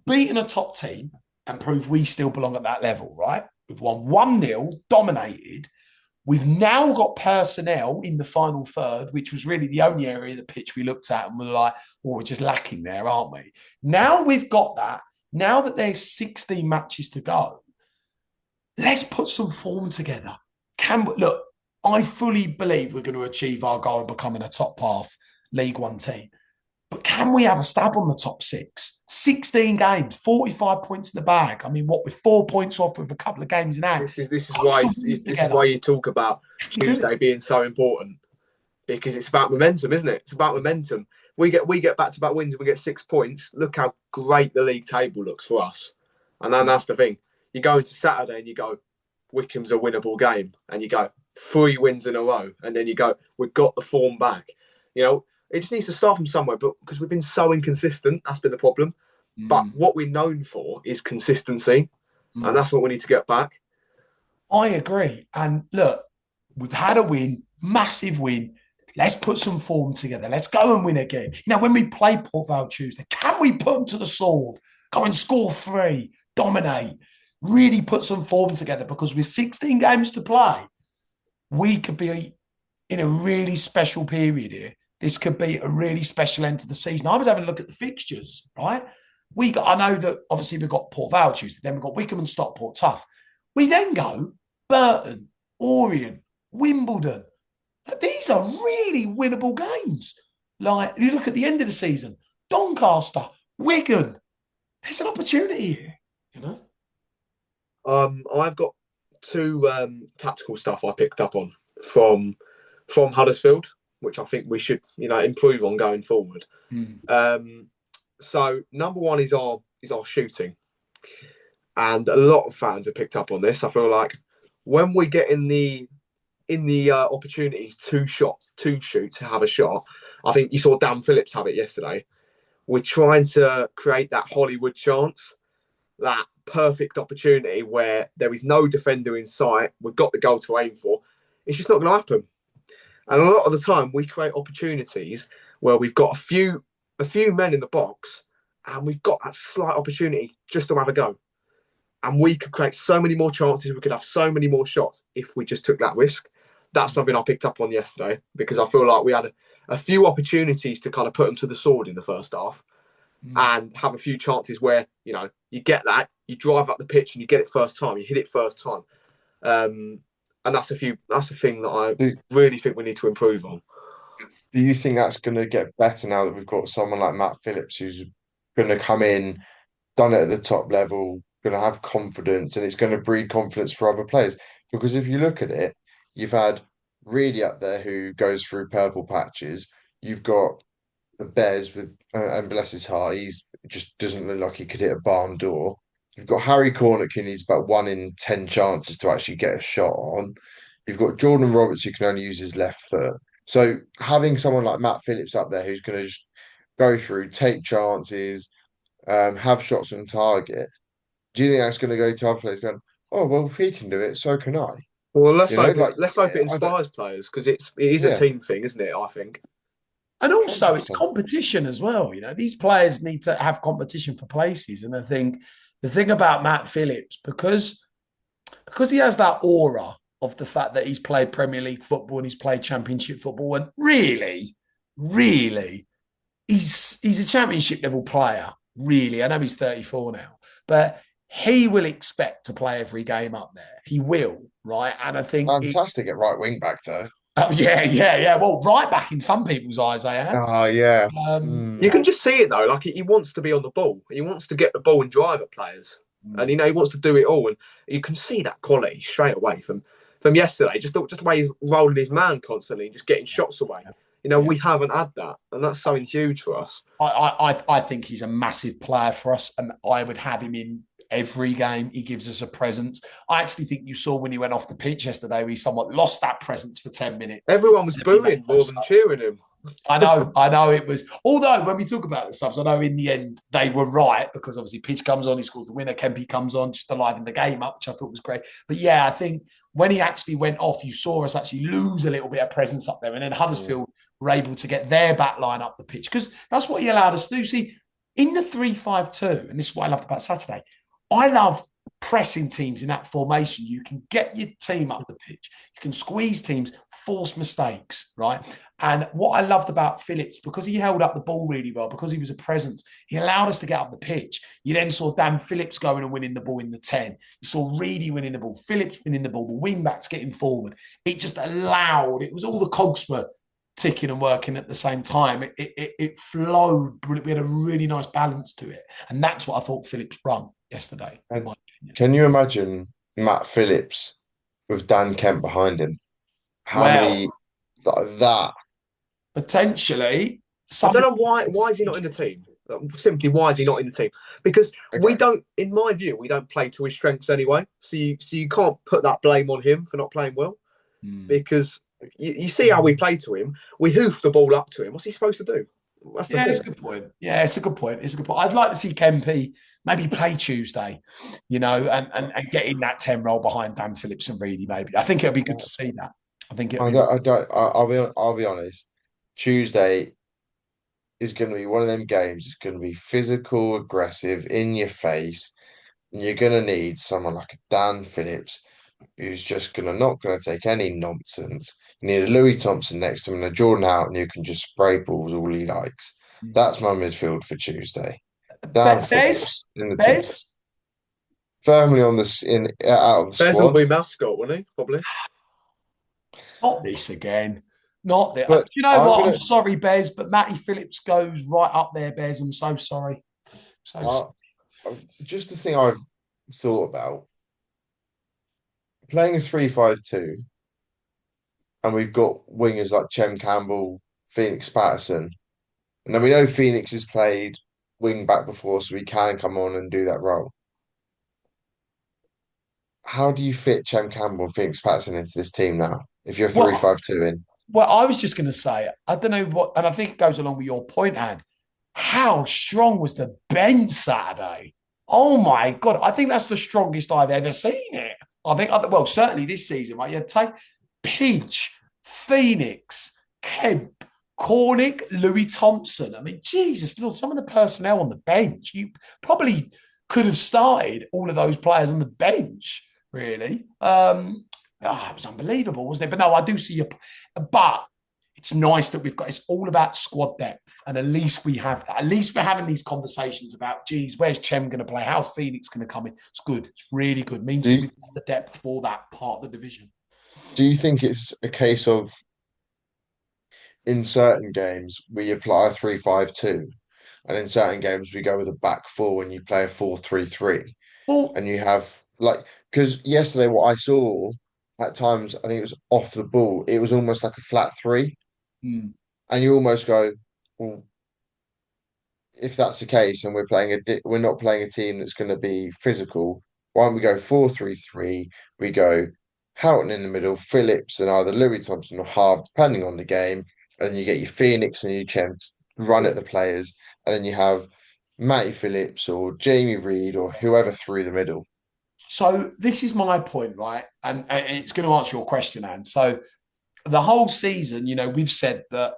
beaten a top team and proved we still belong at that level, right? We've won 1-0, dominated. We've now got personnel in the final third, which was really the only area of the pitch we looked at and were like, well, we're just lacking there, aren't we? Now we've got that. Now that there's 16 matches to go, let's put some form together. Look, I fully believe we're going to achieve our goal of becoming a top half League One team. But can we have a stab on the top 6? 16 games, 45 points in the bag. I mean, with 4 points off with a couple of games in hand. This is why you talk about Tuesday being so important, because it's about momentum, isn't it? It's about momentum. We get back-to-back wins and we get 6 points. Look how great the league table looks for us. And then that's the thing. You go into Saturday and you go, Wickham's a winnable game. And you go, 3 wins in a row. And then you go, we've got the form back. It just needs to start from somewhere, but because we've been so inconsistent, that's been the problem. But what we're known for is consistency, and that's what we need to get back. I agree. And look, we've had a win, massive win. Let's put some form together. Let's go and win again. When we play Port Vale Tuesday, can we put them to the sword? Go and score 3, dominate, really put some form together, because with 16 games to play, we could be in a really special period here. This could be a really special end to the season. I was having a look at the fixtures, right? I know that obviously we've got Port Vale Tuesday, then we've got Wickham and Stockport tough. We then go Burton, Orient, Wimbledon. These are really winnable games. Like, you look at the end of the season, Doncaster, Wigan. There's an opportunity here, I've got 2 tactical stuff I picked up on from Huddersfield, which I think we should, improve on going forward. So number 1 is our shooting, and a lot of fans have picked up on this. I feel like when we get in the opportunities to shoot, to have a shot. I think you saw Dan Phillips have it yesterday. We're trying to create that Hollywood chance, that perfect opportunity where there is no defender in sight. We've got the goal to aim for. It's just not going to happen. And a lot of the time, we create opportunities where we've got a few men in the box, and we've got that slight opportunity just to have a go. And we could create so many more chances. We could have so many more shots if we just took that risk. That's something I picked up on yesterday because I feel like we had a few opportunities to kind of put them to the sword in the first half and have a few chances where, you get that, you drive up the pitch and you get it first time, you hit it first time. And that's a thing that I really think we need to improve on. Do you think that's going to get better now that we've got someone like Matt Phillips who's going to come in, done it at the top level, going to have confidence, and it's going to breed confidence for other players? Because if you look at it, you've had Reedy up there who goes through purple patches. You've got the Bears with, and bless his heart, he's just doesn't look like he could hit a barn door. You've got Harry Cornican, he's about 1 in 10 chances to actually get a shot on. You've got Jordan Roberts who can only use his left foot. So having someone like Matt Phillips up there who's going to just go through, take chances, have shots on target, do you think that's going to go to other players going, oh, well, if he can do it, so can I? Well, let's hope it I don't, inspires players because it is a yeah, team thing, isn't it? I think. And also, it's 100%. competition as well. These players need to have competition for places. And I think the thing about Matt Phillips, because he has that aura of the fact that he's played Premier League football and he's played Championship football, and really, really, he's a Championship level player. Really, I know he's 34 now, but he will expect to play every game up there. He will, right? And I think Fantastic at right wing back, though. oh, yeah. Well, right back in some people's eyes, I am. Oh, yeah. You can just see it though. Like he wants to be on the ball. He wants to get the ball and drive at players, and he wants to do it all. And you can see that quality straight away from yesterday. Just the way he's rolling his man constantly, and just getting shots away. We haven't had that, and that's something huge for us. I think he's a massive player for us, and I would have him in every game. He gives us a presence. I actually think you saw when he went off the pitch yesterday, we somewhat lost that presence for 10 minutes. Everyone was booing more than cheering him. I know it was. Although when we talk about the subs, I know in the end they were right because obviously Pitch comes on, he scores the winner, Kempy comes on, just to liven the game up, which I thought was great. But yeah, I think when he actually went off, you saw us actually lose a little bit of presence up there, and then Huddersfield were able to get their back line up the pitch because that's what he allowed us to do. See, in the 3-5-2, and this is what I loved about Saturday, I love pressing teams in that formation. You can get your team up the pitch. You can squeeze teams, force mistakes, right? And what I loved about Phillips, because he held up the ball really well, because he was a presence, he allowed us to get up the pitch. You then saw Dan Phillips going and winning the ball in the 10. You saw Reedy winning the ball, Phillips winning the ball, the wing-backs getting forward. It just allowed, it was all the cogs were ticking and working at the same time. It flowed. We had a really nice balance to it. And that's what I thought Phillips brought yesterday, in my opinion. Can you imagine Matt Phillips with Dan Kemp behind him? How many that? Potentially. I don't know why is he not in the team? Simply, why is he not in the team? Because we don't, in my view, we don't play to his strengths anyway. So you can't put that blame on him for not playing well. Because you see how we play to him. We hoof the ball up to him. What's he supposed to do? It's a good point. Yeah, it's a good point. I'd like to see Kempy maybe play Tuesday, and get in that 10 role behind Dan Phillips and Reedy, maybe. I think it'll be good to see that. I'll be honest. Tuesday is going to be one of them games. It's going to be physical, aggressive, in your face. And you're going to need someone like a Dan Phillips who's just not going to take any nonsense. You need a Louis Thompson next to him and a Jordan Houghton who can just spray balls all he likes. That's my midfield for Tuesday. Dan Phillips in the team. Firmly on out of the Bez squad. will be mascot, won't he? Probably. Not this again. Not that. But you know what? I'm sorry, Bez, but Matty Phillips goes right up there, Bez. I'm so sorry. Just the thing I've thought about. Playing a 3-5-2, and we've got wingers like Chem Campbell, Phoenix Patterson. And then we know Phoenix has played wing back before, so he can come on and do that role. how do you fit Chem Campbell and Phoenix Patterson into this team now? If you're three Well, five two in, well, I was just going to say, I don't know what, and I think it goes along with your point, Ad. How strong was the bench Saturday? Oh my God. I think that's the strongest I've ever seen it. I think, well, certainly this season, right? You take Pidge, Phoenix, Kemp, Cornick, Louis Thompson. I mean, Jesus, Lord, some of the personnel on the bench, you probably could have started all of those players on the bench, really. It was unbelievable, wasn't it? But no, I do see you. But it's nice that it's all about squad depth. And at least we have that. At least we're having these conversations about, geez, where's Chem going to play? How's Phoenix going to come in? It's good. It's really good. It means do that you, we've got the depth for that part of the division. do you think it's a case of in certain games we apply a 3-5-2, and in certain games we go with a back four and you play a 4-3-3, Well, and you have like because yesterday what I saw at times I think it was off the ball, it was almost like a flat three, mm, and you almost go, well, if that's the case and we're not playing a team that's going to be physical, why don't we go 4-3-3? We go Houghton in the middle, Phillips and either Louis Thompson or Harv, depending on the game, and then you get your Phoenix and your Champs run at the players, and then you have Matty Phillips or Jamie Reed or whoever through the middle. so this is my point, right? And it's going to answer your question, Anne. So the whole season, we've said that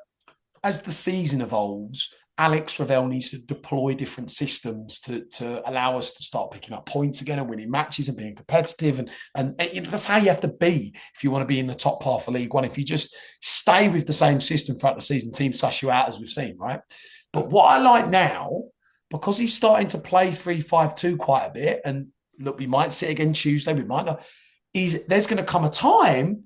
as the season evolves, Alex Ravel needs to deploy different systems to allow us to start picking up points again and winning matches and being competitive. And that's how you have to be if you want to be in the top half of League One. If you just stay with the same system throughout the season, teams suss you out, as we've seen, right? But what I like now, because he's starting to play 3-5-2 quite a bit, and look, we might sit again Tuesday, we might not, there's going to come a time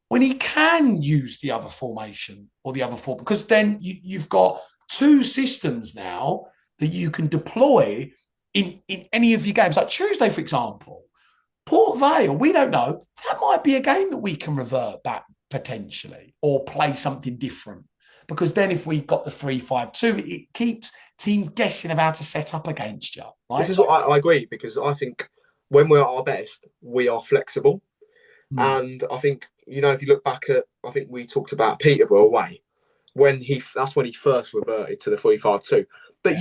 when he can use the other formation or the other four, because then you've got two systems now that you can deploy in any of your games. Like Tuesday, for example, Port Vale, we don't know. That might be a game that we can revert back potentially or play something different. Because then if we got the 3-5-2, it keeps teams guessing about to set up against you. Right? This is what I agree, because I think when we're at our best, we are flexible. And I think, if you look back at, I think we talked about Peterborough away, that's when he first reverted to the 3-5-2. But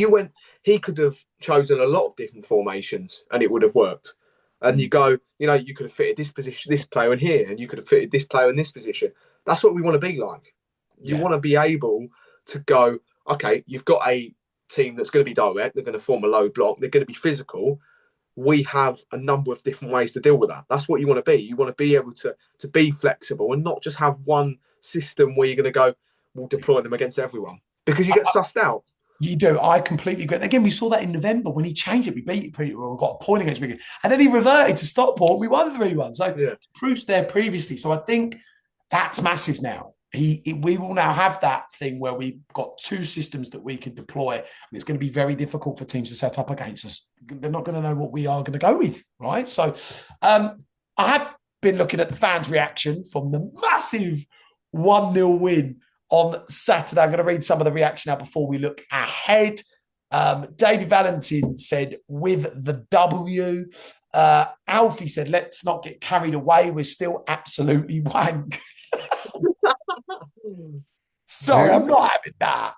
he could have chosen a lot of different formations and it would have worked. And you go, you could have fitted this position, this player in here, and you could have fitted this player in this position. That's what we want to be like. You want to be able to go, okay, you've got a team that's going to be direct, they're going to form a low block, they're going to be physical. We have a number of different ways to deal with that. That's what you want to be. You want to be able to be flexible and not just have one system where you're going to go, we'll deploy them against everyone, because you get sussed out. You do. I completely agree. Again, we saw that in November when he changed it. We beat Peterborough, we got a point against Wigan. And then he reverted to Stockport. We won 3-1. So proof's there previously. So I think that's massive now. We will now have that thing where we've got two systems that we can deploy, and it's going to be very difficult for teams to set up against us. They're not going to know what we are going to go with, right? So I have been looking at the fans' reaction from the massive 1-0 win on Saturday. I'm going to read some of the reaction out before we look ahead. David Valentin said, with the W. Alfie said, let's not get carried away. We're still absolutely wank. Sorry, I'm not having that.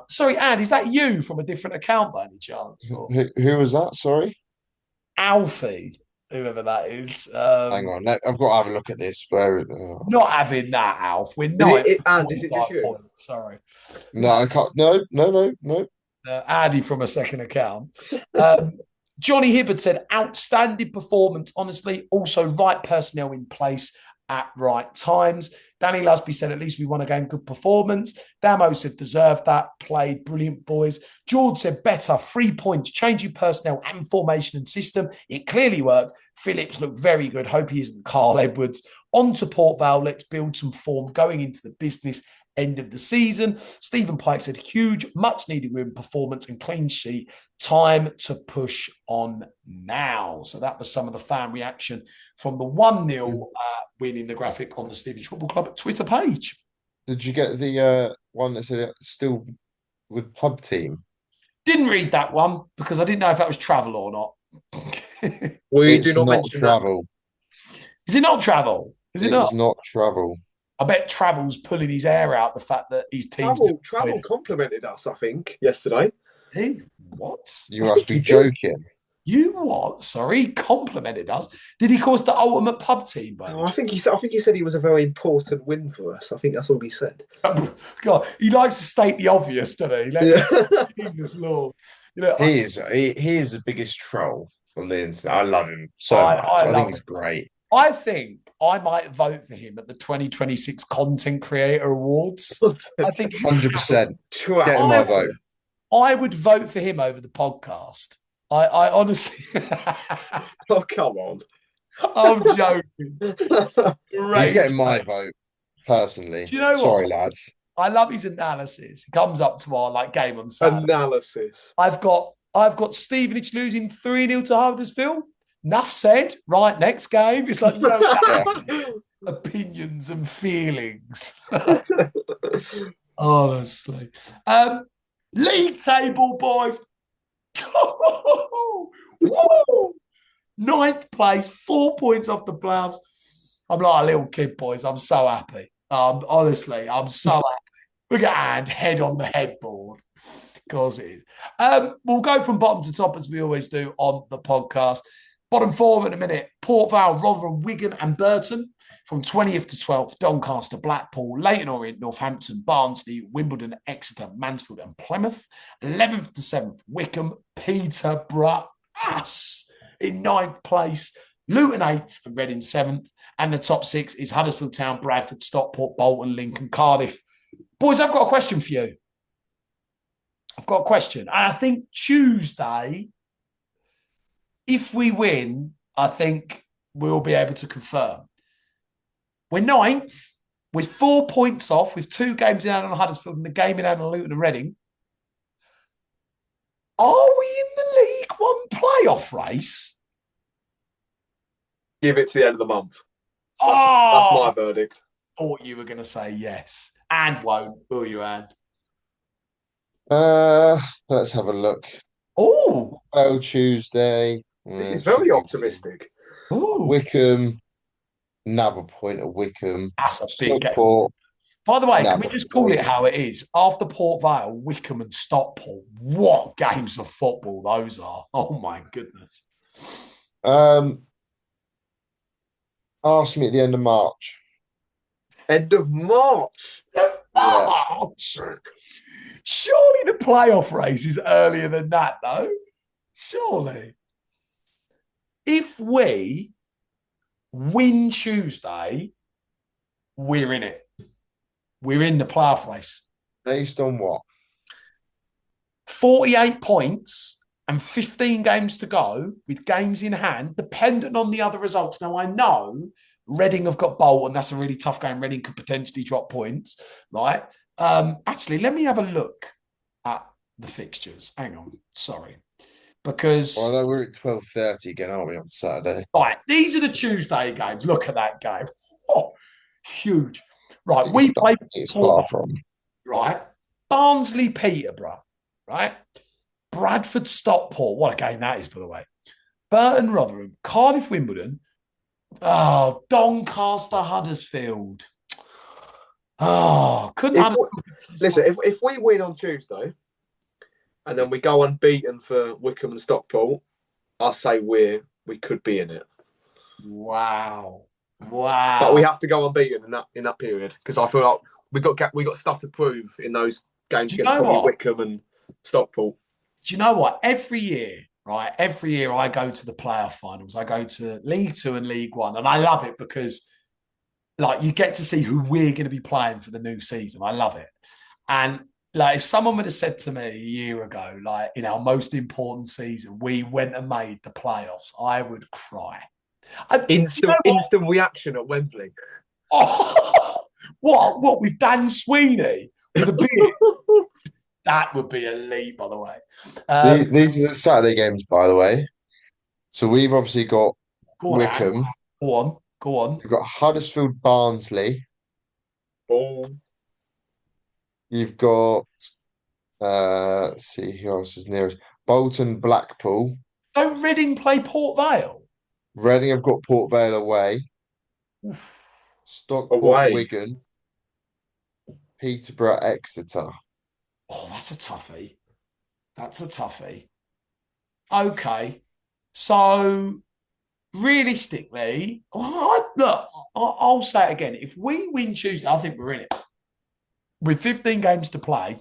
Sorry, Anne, is that you from a different account by any chance? Who was that? Sorry, Alfie, whoever that is. hang on, I've got to have a look at this. Not having that, Alf. We're not. And is it just you? Sorry. No, I can't. No. Andy from a second account. Johnny Hibbard said, outstanding performance, honestly. Also, right personnel in place at right times. Danny Lusby said, at least we won a game, good performance. Damo said, deserved that, played brilliant, boys. George said, better, 3 points, changing personnel and formation and system. It clearly worked. Phillips looked very good. Hope he isn't Carl Edwards. On to Port Vale, let's build some form going into the business end of the season. Stephen Pike said, huge, much needed win, performance and clean sheet. Time to push on now. So that was some of the fan reaction from the 1-0 win in the graphic on the Stevenage Football Club Twitter page. Did you get the one that said still with pub team? Didn't read that one because I didn't know if that was travel or not. We It's do not not mention travel. Is it not travel? Is it It not? is not travel. I bet Travel's pulling his hair out the fact that his team's that. Travel complimented us, I think, yesterday. He what? You I must think be he did. joking. You what? Sorry, he complimented us. Did he call us the ultimate pub team? By any I think he said he was a very important win for us. I think that's all he said. chance? God, he likes to state the obvious, doesn't he? Yeah. Jesus Lord. You know, He is the biggest troll on the internet. I love him so I much. I love think he's him. great. I think I might vote for him at the 2026 Content Creator Awards. I think he 100%. Twat. Get in my vote. I would vote for him over the podcast. I honestly, Oh, come on. I'm joking. Great. He's getting my vote, personally. Do you know what? Sorry, lads. I love his analysis. He comes up to our game on Saturday. Analysis. I've got Stevenage losing 3-0 to Huddersfield. Enough said. Right, next game. It's like opinions and feelings. Honestly. League table, boys. Woo! 9th place, 4 points off the playoffs. I'm like a little kid, boys. I'm so happy. Honestly, I'm so happy. Look at head on the headboard. Of course it is. We'll go from bottom to top as we always do on the podcast. Bottom four in a minute. Port Vale, Rotherham, Wigan and Burton. From 20th to 12th, Doncaster, Blackpool, Leyton Orient, Northampton, Barnsley, Wimbledon, Exeter, Mansfield and Plymouth. 11th to 7th, Wickham, Peterborough, us in 9th place. Luton 8th and Reading 7th. And the top 6 is Huddersfield Town, Bradford, Stockport, Bolton, Lincoln, Cardiff. Boys, I've got a question for you. And I think Tuesday, if we win, I think we'll be able to confirm. We're 9th, with 4 points off, with 2 games in hand on Huddersfield and a game in hand on Luton and Reading. Are we in the League One playoff race? Give it to the end of the month. That's my verdict. Thought you were going to say yes. And won't, will you, and? Let's have a look. Oh, Tuesday. This is very optimistic. ooh. Wickham, nab a point at Wickham. That's a big game. Stockport. By the way, Nab can we a just call point. it how it is? After Port Vale, Wickham and Stockport, what games of football those are. Oh, my goodness. Ask me at the end of March. End of March. March. Surely the playoff race is earlier than that, though. Surely. If we win Tuesday, we're in it. We're in the playoff race. Based on what? 48 points and 15 games to go with games in hand, dependent on the other results. Now, I know Reading have got Bolton. That's a really tough game. Reading could potentially drop points, right? Actually, let me have a look at the fixtures. Hang on. Sorry. Because... Well, I know we're at 12:30 again, aren't we, on Saturday? Right, these are the Tuesday games. Look at that game. Oh, huge. Right, we play... It's far from. Right. Barnsley, Peterborough. Right. Bradford, Stockport. What a game that is, by the way. Burton, Rotherham. Cardiff, Wimbledon. Oh, Doncaster, Huddersfield. Oh, couldn't... Listen, if we win on Tuesday and then we go unbeaten for Wickham and Stockport, I say we could be in it. Wow. Wow. But we have to go unbeaten in that period because I feel like we got stuff to prove in those games against probably Wickham and Stockport. Do you know what? Every year I go to the playoff finals. I go to League Two and League One, and I love it because, like, you get to see who we're going to be playing for the new season. I love it. And like, if someone would have said to me a year ago, like, in our most important season, we went and made the playoffs, I would cry. Instant reaction at Wembley. Oh, what with Dan Sweeney with a beard? That would be elite, by the way. These are the Saturday games, by the way. So we've obviously got Wickham. Go on. We've got Huddersfield, Barnsley. Oh. You've got, let's see who else is nearest. Bolton, Blackpool. Don't Reading play Port Vale? Reading have got Port Vale away, Oof. Stockport, Away. Wigan, Peterborough, Exeter. Oh, that's a toughie. That's a toughie. Okay. So realistically, look, I'll say it again. If we win Tuesday, I think we're in it. With 15 games to play,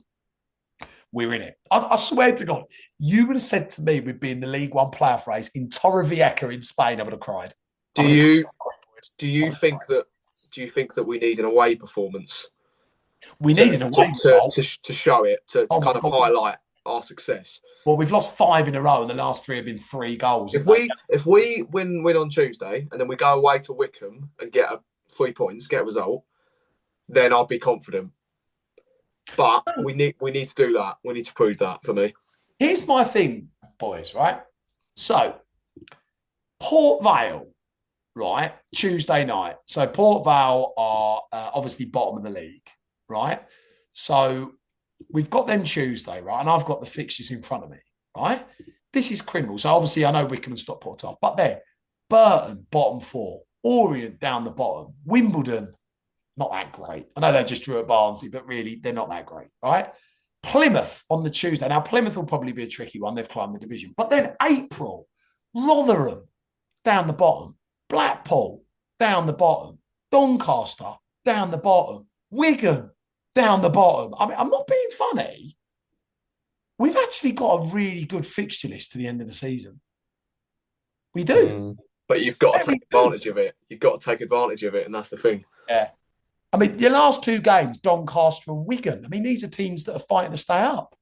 we're in it. I swear to God, you would have said to me we'd be in the League One playoff race in Torrevieja in Spain, I would have cried. Do you do you think that we need an away performance? We need an away result to show it to kind of highlight our success. Well, we've lost 5 in a row, and the last 3 have been 3 goals. If we win on Tuesday, and then we go away to Wickham and get 3 points, get a result, then I'll be confident. But we need to do that. We need to prove that for me. Here's my thing, boys, right? So, Port Vale, right? Tuesday night. So, Port Vale are obviously bottom of the league, right? So, we've got them Tuesday, right? And I've got the fixtures in front of me, right? This is criminal. So, obviously, I know Wickham and Stockport off. But then, Burton, bottom 4. Orient down the bottom. Wimbledon, not that great. I know they just drew at Barnsley, but really, they're not that great, right? Plymouth on the Tuesday. Now, Plymouth will probably be a tricky one. They've climbed the division. But then April, Rotherham down the bottom. Blackpool down the bottom. Doncaster down the bottom. Wigan down the bottom. I mean, I'm not being funny. We've actually got a really good fixture list to the end of the season. We do. But you've got to take advantage of it. You've got to take advantage of it, and that's the thing. Yeah. I mean, the last 2 games, Doncaster and Wigan, I mean, these are teams that are fighting to stay up.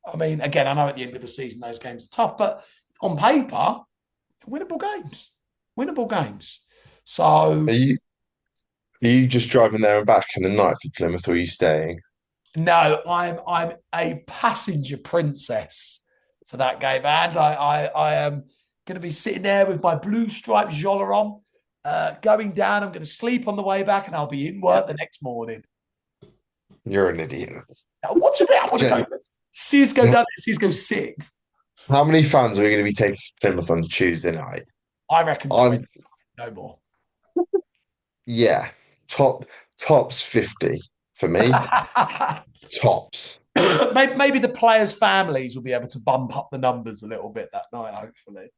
I mean, again, I know at the end of the season those games are tough, but on paper, winnable games. Winnable games. So... Are you just driving there and back in the night for Plymouth, or are you staying? No, I'm a passenger princess for that game. And I am going to be sitting there with my blue striped jolla on. Going down, I'm going to sleep on the way back, and I'll be in work the next morning. You're an idiot. What do you mean? I want to go. Cisco down there, Cisco sick. How many fans are we going to be taking to Plymouth on Tuesday night? I reckon 20, no more. Yeah, tops 50 for me. Tops. Maybe the players' families will be able to bump up the numbers a little bit that night, hopefully.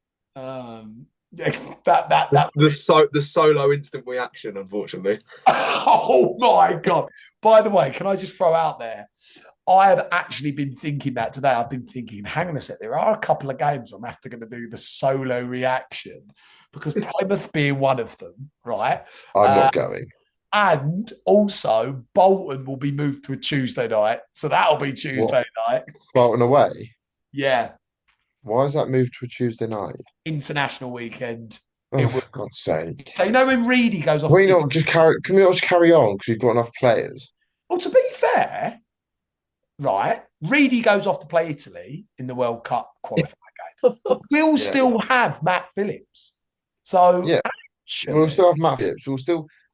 The solo instant reaction, unfortunately. Oh my God. By the way, can I just throw out there, I have actually been thinking that today. I've been thinking, hang on a sec, there are a couple of games where I'm after going to do the solo reaction, because Plymouth being one of them, right? I'm not going. And also, Bolton will be moved to a Tuesday night. So that'll be Tuesday night. Bolton away? Yeah. Why is that moved to a Tuesday night? International weekend. Oh, for God's sake. So, you know, when Reedy goes off... Can we not just carry on because we've got enough players? Well, to be fair, right, Reedy goes off to play Italy in the World Cup qualifier game. We'll still have Matt Phillips. So, yeah, we'll still have Matt Phillips.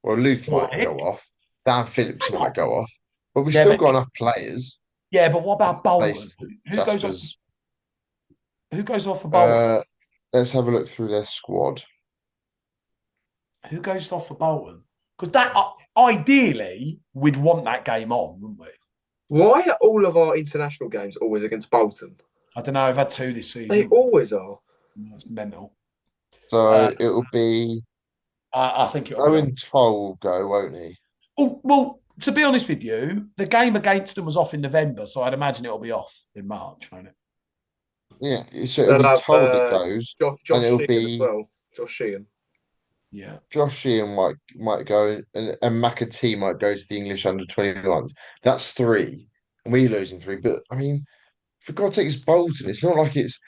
Well, Luke might go off. Dan Phillips might go off. But we've still got enough players. Yeah, but what about Bolton? Who goes off for Bolton? Let's have a look through their squad. Who goes off for Bolton? Because that ideally we'd want that game on, wouldn't we? Why are all of our international games always against Bolton? I don't know. I've had 2 this season. They always are. That's mental. So it'll be. I think it'll Owen Toll will go, won't he? Well, to be honest with you, the game against them was off in November, so I'd imagine it'll be off in March, won't it? Yeah, so it'll be Toll that goes, Josh and it'll Sheehan be as well. Josh Sheehan. Yeah, Josh Sheehan might go, and McAtee might go to the English under-21s. That's 3, and we're losing 3. But I mean, for God's sake, it's Bolton. It's not like it's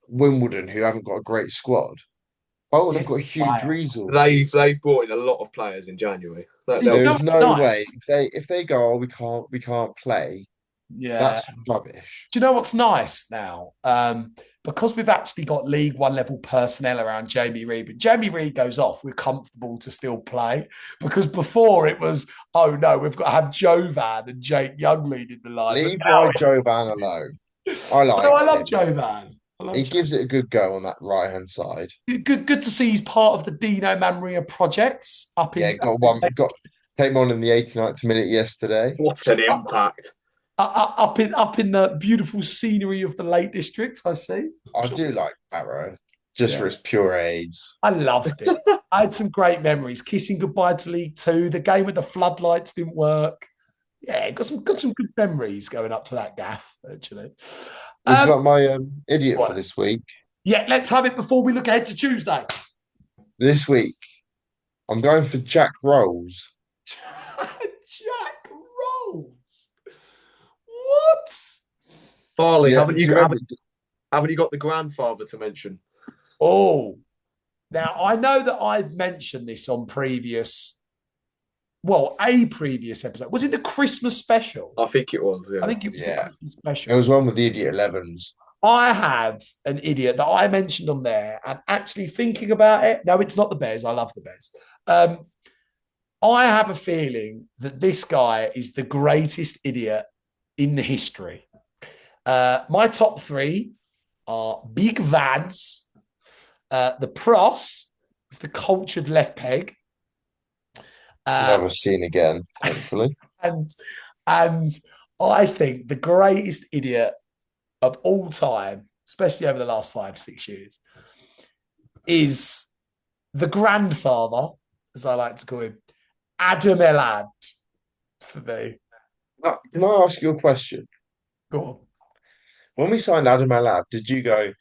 Wimbledon, who haven't got a great squad. Bolton have got a huge resource. They've brought in a lot of players in January. There's no way if they go, oh, we can't play. Yeah, that's rubbish. Do you know what's nice now? Because we've actually got League One level personnel around Jamie Reid, but Jamie Reid goes off, we're comfortable to still play. Because before it was, oh no, we've got to have Jovan and Jake Young leading the line. Leave Jovan alone. I love Jovan. I love He Jack. gives it a good go on that right-hand side. Good to see he's part of the Dino Manria projects up Yeah, in came on in the 89th minute yesterday. What an impact! up in the beautiful scenery of the Lake District. I see. I do like Barrow, just for its pure aids. I loved it. I had some great memories. Kissing goodbye to League Two. The game with the floodlights didn't work. Yeah, got some good memories going up to that gaff, actually. Would you like my idiot what? for this week? Yeah, let's have it before we look ahead to Tuesday. This week, I'm going for Jack Rolls. Jack Rolls. What? Farley, Yeah, haven't do you you got, remember- haven't you got the grandfather to mention? Oh, now I know that I've mentioned this on a previous episode. Was it the Christmas special? I think it was. Yeah. I think it was the Yeah. Christmas It special. was one with the Idiot 11s. I have an idiot that I mentioned on there, and actually thinking about it, no, it's not the Bears. I love the Bears. I have a feeling that this guy is the greatest idiot in the history. My top three are Big Vads, the Pros with the cultured left peg, Never seen again, hopefully. and I think the greatest idiot of all time, especially over the last 5-6 years, is the grandfather, as I like to call him, Adam Elad, for me. Can I ask you a question? Go on. When we signed Adam Alab, did you go,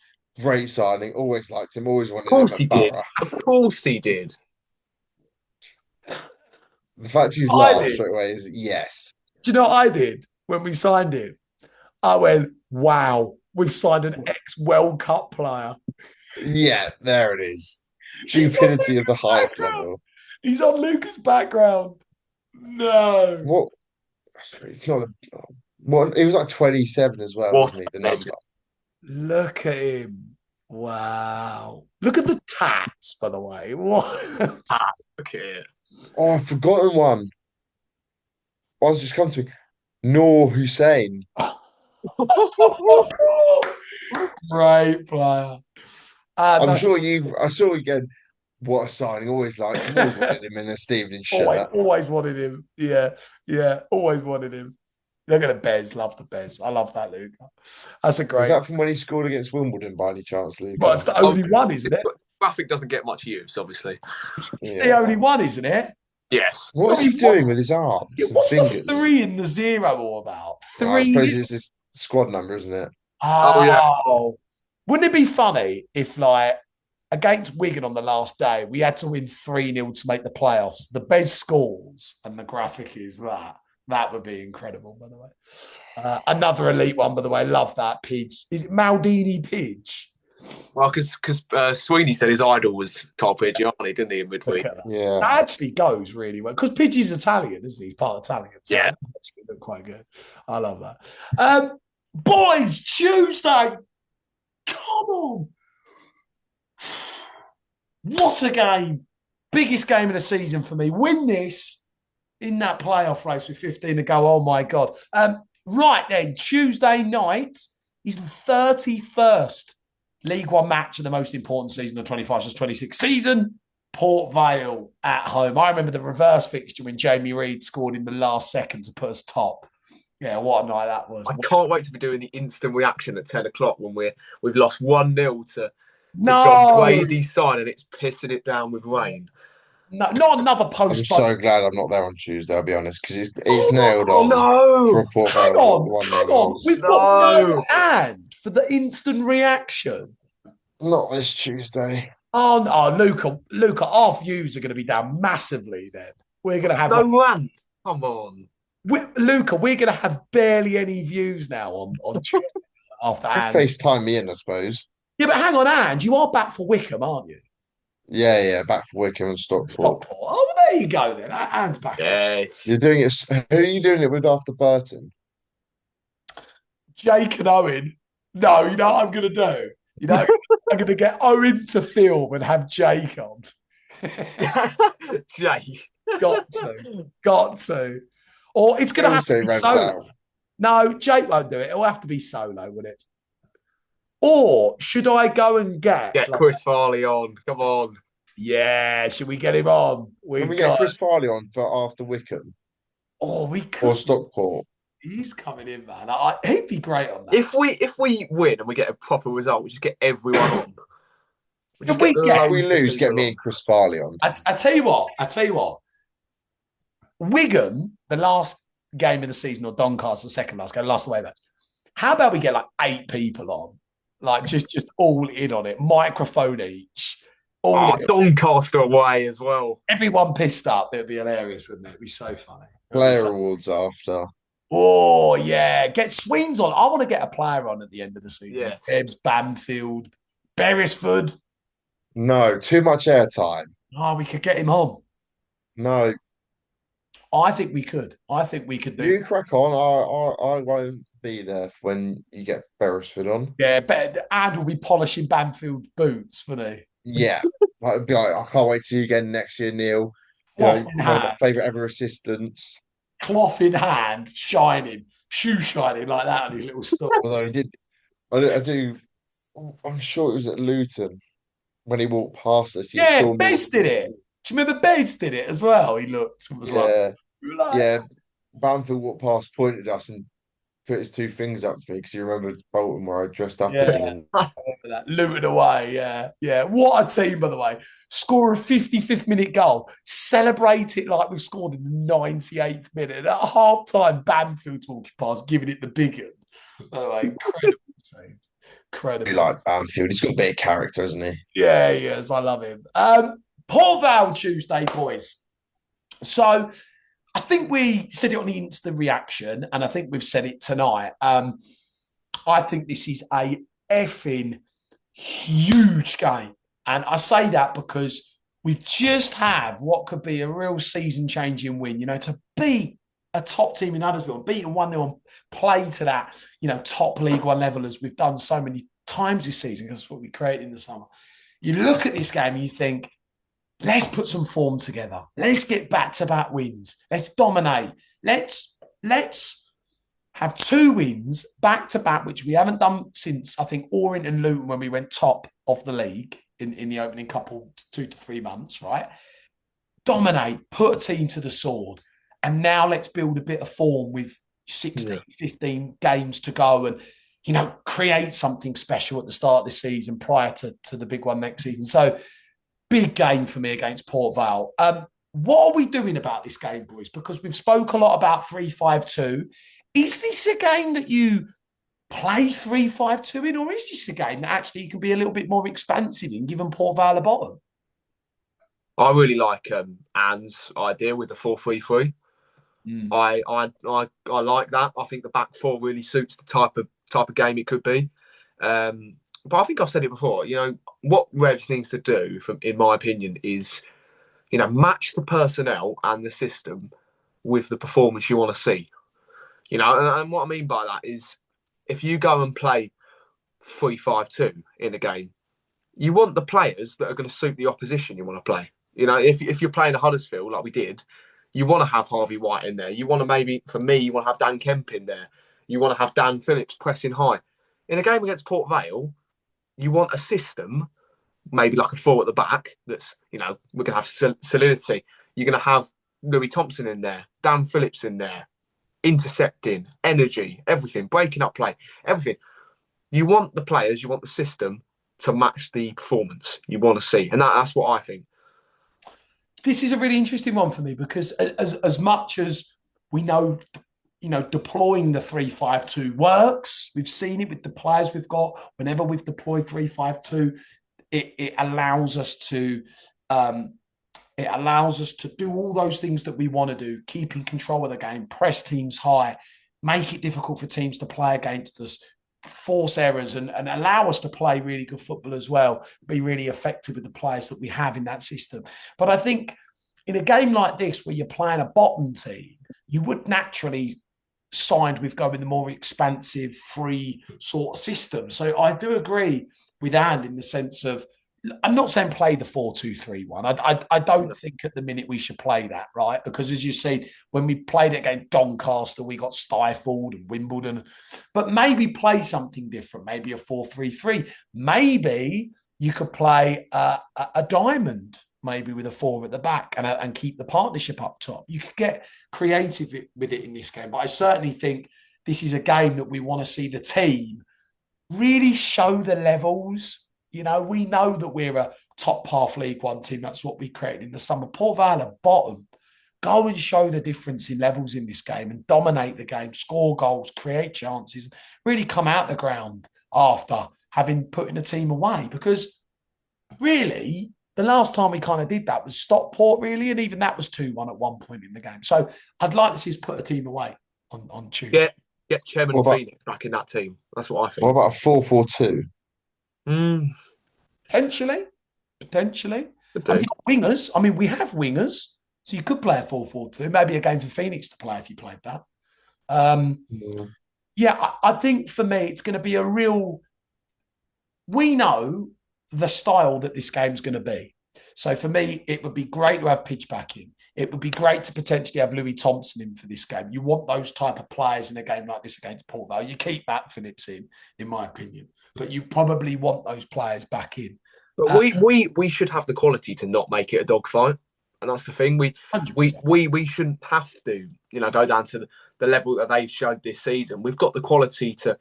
great signing, always liked him, always wanted Of course him he at did. Borough? Of course he did. The fact he's I laughed did. straight away is yes. Do you know what I did when we signed him? I went, wow, we've signed an ex-World Cup player. Yeah, there it is. Stupidity of the highest level. He's on Luca's background. No. What? It's not what? He was like 27 as well, What wasn't he? The a number. Look at him. Wow. Look at the tats, by the way. What? Okay. Oh, I've forgotten one. I was just coming to me. Noor Hussein. Great player. I saw you again. What a signing. Always liked him. Always wanted him in a Stevenage shirt. Always wanted him. Yeah. Always wanted him. Look at the Bears. Love the Bears. I love that, Luca. That's a great. Was that from when he scored against Wimbledon by any chance, Luke? Well, it's the only one, isn't it? Graphic doesn't get much use, obviously. It's the only one, isn't it? Yes. What is he doing with his arms and What's fingers? the 3 and the 0 all about? Well, I 3. suppose it's his squad number, isn't it? Oh, yeah. Wouldn't it be funny if, like, against Wigan on the last day, we had to win 3-0 to make the playoffs? The best scores and the graphic is that. That would be incredible, by the way. Another elite one, by the way. Love that. Pidge. Is it Maldini Pidge? Well, because Sweeney said his idol was Carl Pidgiani, didn't he, in midweek? Yeah. That actually goes really well. Because Pidge is Italian, isn't he? He's part Italian. So Yeah. that's actually quite good. I love that. Boys, Tuesday. Come on. What a game. Biggest game of the season for me. Win this in that playoff race with 15 to go. Oh, my God. Right then, Tuesday night is the 31st League One match of the most important season of 25-26 season. Port Vale at home. I remember the reverse fixture when Jamie Reid scored in the last second to put us top. Yeah, what a night that was. I can't wait to be doing the instant reaction at 10 o'clock when we've lost 1-0 to No, John Brady's side and it's pissing it down with rain. no, not another I'm post. so glad I'm not there on Tuesday, I'll be honest, because it's nailed on. No! Report Hang on. We've got no hand for the instant reaction. Not this Tuesday. Oh, no, Luca, our views are going to be down massively then. We're going to have... No rant. Come on. Luca, we're going to have barely any views now on Tuesday after Ange. FaceTime me in, I suppose. Yeah, but hang on, Ange, you are back for Wickham, aren't you? Yeah, back for Wickham and Stockport. Stockport. Oh, well, there you go then. Ange's back. Yes. You're doing it. Who are you doing it with after Burton? Jake and Owen. No, you know what I'm going to do? You know, I'm going to get Owen to film and have Jake on. Jake. Got to. Or it's going to have to be Reds solo. out. No, Jake won't do it. It'll have to be solo, won't it? Or should I go and get Chris Farley on? Come on. Yeah, should we get him on? Can we get Chris Farley on for after Wickham we could. or Stockport? He's coming in, man. He'd be great on that. If we win and we get a proper result, we just get everyone on. If we lose, get me and Chris Farley on. I tell you what. Wigan, the last game of the season, or Doncaster, the second last game, last away match. How about we get like 8 people on? Like just all in on it, microphone each. Doncaster away as well. Everyone pissed up. It'd be hilarious, wouldn't it? It'd be so funny. Player awards after. Oh, yeah. Get Sweens on. I want to get a player on at the end of the season. Yes. Ebbs, Bamfield, Beresford. No, too much airtime. Oh, we could get him on. No. I think we could. Do. You crack on. I won't be there when you get Beresford on. Yeah, and we'll be polishing Bamfield's boots, wouldn't he? Yeah. I'd be like, I can't wait to see you again next year, Neil. One of my favourite ever assistants. Cloth in hand, shining, shoe shining like that on his little store. Although I'm sure it was at Luton when he walked past us. Yeah, Bez did it. Do you remember Bez did it as well? He looked and was yeah. Bamfield walked past, pointed at us, and put his 2 fingers up to me because he remembered Bolton where I dressed up as him. I remember that. Luton away, yeah. What a team, by the way. Score a 55th minute goal. Celebrate it like we've scored in the 98th minute. And at half time, Bamfield's walking past, giving it the big one. By the way, incredible team. Incredible. I like Bamfield. He's got a bit of character, hasn't he? Yeah, he is. I love him. Port Vale Tuesday, boys. So I think we said it on the instant reaction, and I think we've said it tonight. I think this is a effing huge game. And I say that because we just have what could be a real season-changing win, to beat a top team in Huddersfield, beat them 1-0 and play to that, top League One level as we've done so many times this season, because that's what we created in the summer. You look at this game and you think, let's put some form together. Let's get back-to-back wins. Let's dominate. Let's have 2 wins back-to-back, which we haven't done since, I think, Orient and Luton when we went top of the league in the opening couple, 2 to 3 months, right? Dominate, put a team to the sword. And now let's build a bit of form with 16, 15 games to go and, create something special at the start of the season prior to the big one next season. So, big game for me against Port Vale. What are we doing about this game, boys? Because we've spoke a lot about 3-5-2. Is this a game that you play 3-5-2 in, or is this a game that actually you can be a little bit more expansive in, given Port Vale a bottom? I really like Anne's idea with the 4-3-3. I like that. I think the back 4 really suits the type of game it could be. But I think I've said it before. What Revs needs to do, in my opinion, is match the personnel and the system with the performance you want to see. And what I mean by that is, if you go and play 3-5-2 in a game, you want the players that are going to suit the opposition you want to play. If you're playing a Huddersfield like we did, you want to have Harvey White in there. You want to you want to have Dan Kemp in there. You want to have Dan Phillips pressing high. In a game against Port Vale, you want a system, maybe like a 4 at the back, that's, we're going to have solidity. You're going to have Louis Thompson in there, Dan Phillips in there, intercepting, energy, everything, breaking up play, everything. You want the players, you want the system to match the performance you want to see. And that's what I think. This is a really interesting one for me, because as much as we know, deploying the 3-5-2 works. We've seen it with the players we've got. Whenever we've deployed 3-5-2, it allows us to do all those things that we want to do, keeping control of the game, press teams high, make it difficult for teams to play against us, force errors, and allow us to play really good football as well, be really effective with the players that we have in that system. But I think in a game like this, where you're playing a bottom team, you would naturally side with going the more expansive, free sort of system. So I do agree with Anne in the sense of, I'm not saying play the 4-2-3-1. I don't think at the minute we should play that, right? Because as you see, when we played it against Doncaster, we got stifled, and Wimbledon. But maybe play something different, maybe a 4-3-3. Maybe you could play a diamond, maybe with a 4 at the back, and keep the partnership up top. You could get creative with it in this game. But I certainly think this is a game that we want to see the team really show the levels. You know, we know that we're a top half League One team. That's what we created in the summer. Port Vale are bottom. Go and show the difference in levels in this game and dominate the game, score goals, create chances, really come out the ground after having putting a team away. Because really, the last time we kind of did that was Stockport, really, and even that was 2-1 at one point in the game. So I'd like to see us put a team away on Tuesday. Yeah, get Chairman Phoenix back in that team. That's what I think. What about a 4-4-2? Potentially. Wingers. I mean, we have wingers, so you could play a 4-4-2. Maybe a game for Phoenix to play if you played that. Yeah, I think for me, it's going to be a real. We know the style that this game's going to be. So for me, it would be great to have Pitch back in. It would be great to potentially have Louis Thompson in for this game. You want those type of players in a game like this against Port Vale. You keep Matt Phillips in my opinion, but you probably want those players back in. But we should have the quality to not make it a dogfight, and that's the thing. We shouldn't have to, go down to the level that they've showed this season. We've got the quality to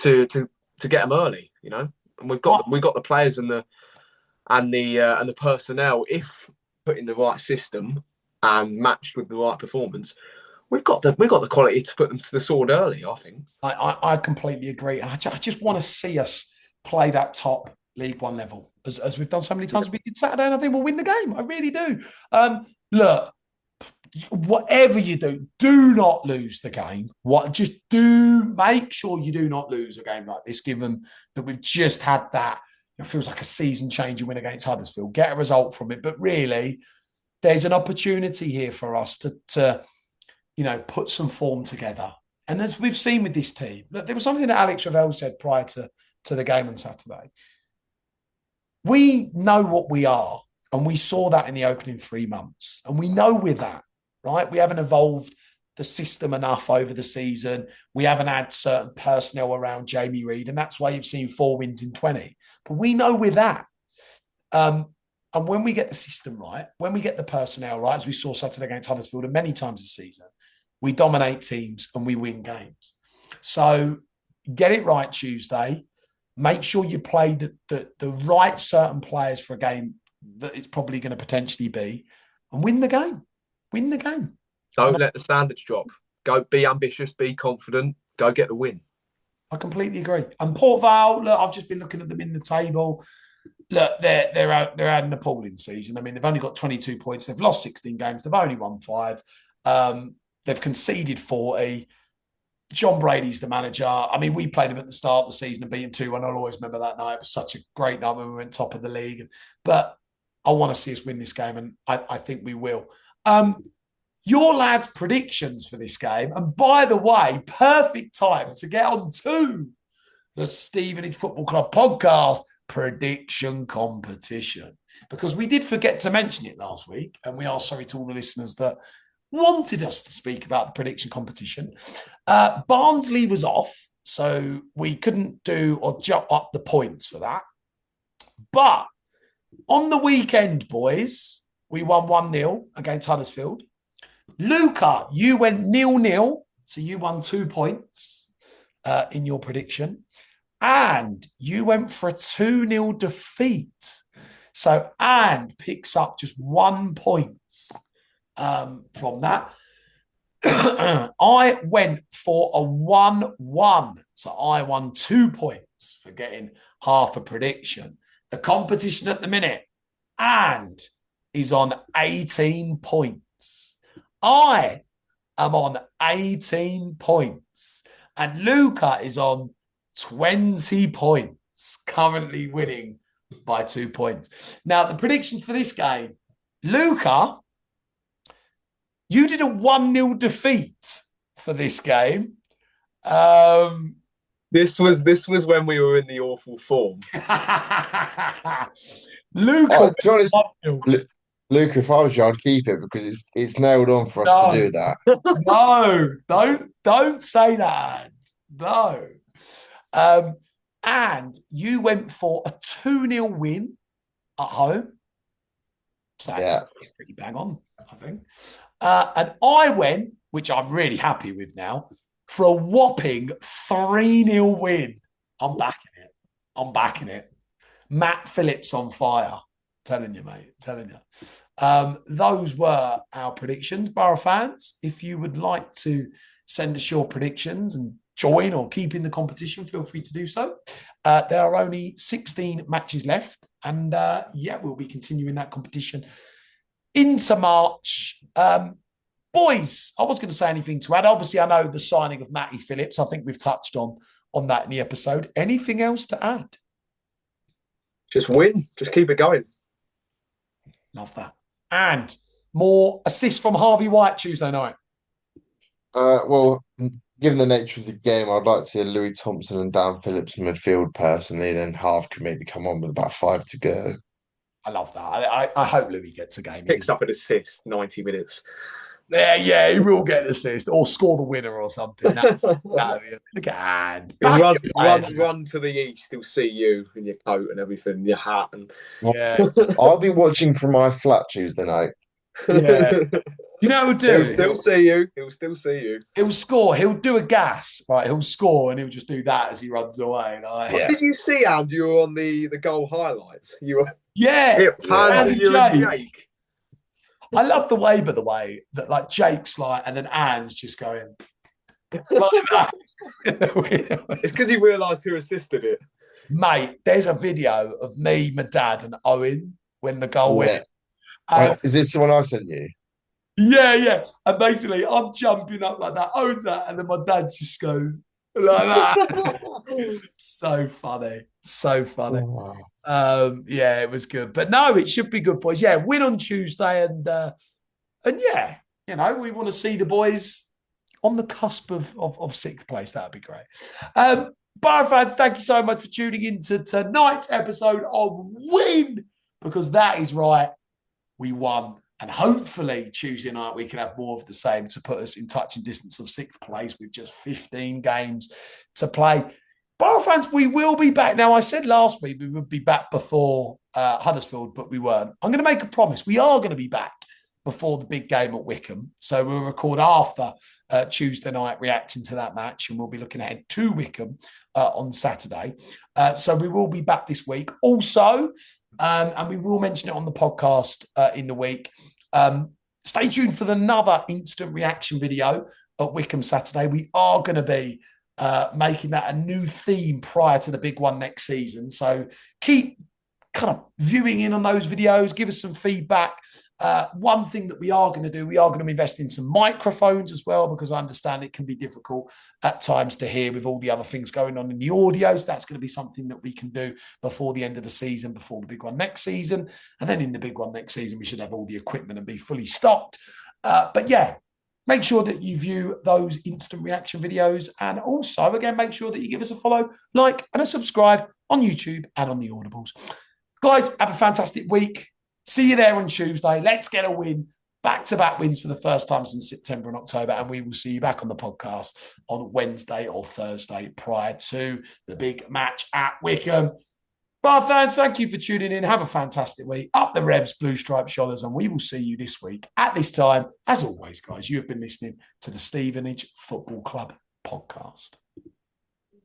get them early, and we've got the players and the personnel. If put in the right system and matched with the right performance, we've got the quality to put them to the sword early. I think. I completely agree. I just want to see us play that top League One level as we've done so many times. We did Saturday, and I think we'll win the game. I really do. Look, whatever you do not lose the game. Just do make sure you do not lose a game like this, given that we've just had that. It feels like a season-changing win against Huddersfield. Get a result from it, but really, there's an opportunity here for us to put some form together. And as we've seen with this team, look, there was something that Alex Ravel said prior to the game on Saturday. We know what we are, and we saw that in the opening 3 months. And we know we're that, right? We haven't evolved the system enough over the season. We haven't had certain personnel around Jamie Reid, and that's why you've seen 4 wins in 20. But we know we're that. And when we get the system right, when we get the personnel right, as we saw Saturday against Huddersfield and many times this season, we dominate teams and we win games. So get it right Tuesday. Make sure you play the right certain players for a game that it's probably going to potentially be, and win the game. Win the game. Don't let the standards drop. Go be ambitious, be confident, go get the win. I completely agree. And Port Vale, look, I've just been looking at them in the table. Look, they're out an appalling season. I mean, they've only got 22 points. They've lost 16 games. They've only won 5. They've conceded 40. John Brady's the manager. I mean, we played him at the start of the season and beat him 2-1. I'll always remember that night. It was such a great night when we went top of the league. But I want to see us win this game, and I think we will. Your lads' predictions for this game. And by the way, perfect time to get on to the Stevenage Football Club podcast prediction competition. Because we did forget to mention it last week, and we are sorry to all the listeners that wanted us to speak about the prediction competition. Barnsley was off, so we couldn't do or jump up the points for that. But on the weekend, boys, we won 1-0 against Huddersfield. Luca, you went 0-0, so you won 2 points in your prediction. And you went for a 2-0 defeat. So, and picks up just 1 point from that. I went for a 1-1. So I won 2 points for getting half a prediction. The competition at the minute and is on 18 points. I am on 18 points. And Luca is on 20 points, currently winning by 2 points. Now, the predictions for this game, Luca, you did a 1-0 defeat for this game. This was when we were in the awful form. Luca, To be honest, Luke, if I was you, I'd keep it because it's nailed on for us to do that. don't say that. No. And you went for a 2-0 win at home. So Yeah. pretty bang on, I think. And I went, which I'm really happy with now, for a whopping 3-0 win. I'm backing it. Matt Phillips on fire. Telling you, mate. Telling you. Those were our predictions. Borough fans, if you would like to send us your predictions and join or keep in the competition, feel free to do so. There are only 16 matches left. And we'll be continuing that competition into March. Boys, I was going to say anything to add. Obviously, I know the signing of Matty Phillips. I think we've touched on that in the episode. Anything else to add? Just win. Just keep it going. Love that. And more assists from Harvey White Tuesday night. Well, given the nature of the game, I'd like to see Louis Thompson and Dan Phillips in midfield personally. Then Harv can maybe come on with about 5 to go. I love that. I hope Louis gets a game. Picks up an assist, 90 minutes. Yeah, he will get an assist or score the winner or something. Look at Run to the east. He'll see you in your coat and everything, your hat. And yeah, I'll be watching from my flat Tuesday night. Yeah, you know what he'll do? He'll see you. He'll still see you. He'll score. He'll do a gas, right? He'll score and he'll just do that as he runs away. Like, yeah. Did you see, and you were on the goal highlights? You were. Yeah, and Jake. I love the way that like Jake's like, and then Anne's just going like that. It's because he realised who assisted it. Mate, there's a video of me, my dad, and Owen when the goal went. Is this the one I sent you? Yeah. And basically, I'm jumping up like that, Owen's that, and then my dad just goes like that. So funny. Oh. It was good. But no, it should be good, boys. Yeah, win on Tuesday. And yeah, we want to see the boys on the cusp of 6th place. That would be great. Borough fans, thank you so much for tuning in to tonight's episode of Win, because that is right. We won. And hopefully Tuesday night we can have more of the same to put us in touch and distance of 6th place with just 15 games to play. Borough fans, we will be back. Now, I said last week we would be back before Huddersfield, but we weren't. I'm going to make a promise. We are going to be back before the big game at Wickham. So we'll record after Tuesday night reacting to that match, and we'll be looking ahead to Wickham on Saturday. So we will be back this week. Also, and we will mention it on the podcast in the week, stay tuned for another instant reaction video at Wickham Saturday. We are going to be making that a new theme prior to the big one next season. So keep kind of viewing in on those videos, give us some feedback. One thing that we are going to do, we are going to invest in some microphones as well, because I understand it can be difficult at times to hear with all the other things going on in the audio. So that's going to be something that we can do before the end of the season, before the big one next season. And then in the big one next season, we should have all the equipment and be fully stocked. But yeah, make sure that you view those instant reaction videos. And also, again, make sure that you give us a follow, like, and a subscribe on YouTube and on the Audibles. Guys, have a fantastic week. See you there on Tuesday. Let's get a win. Back-to-back wins for the first time since September and October. And we will see you back on the podcast on Wednesday or Thursday prior to the big match at Wickham. Bar fans, thank you for tuning in. Have a fantastic week. Up the Rebs, Blue Stripe Shoulders, and we will see you this week at this time. As always, guys, you have been listening to the Stevenage Football Club podcast.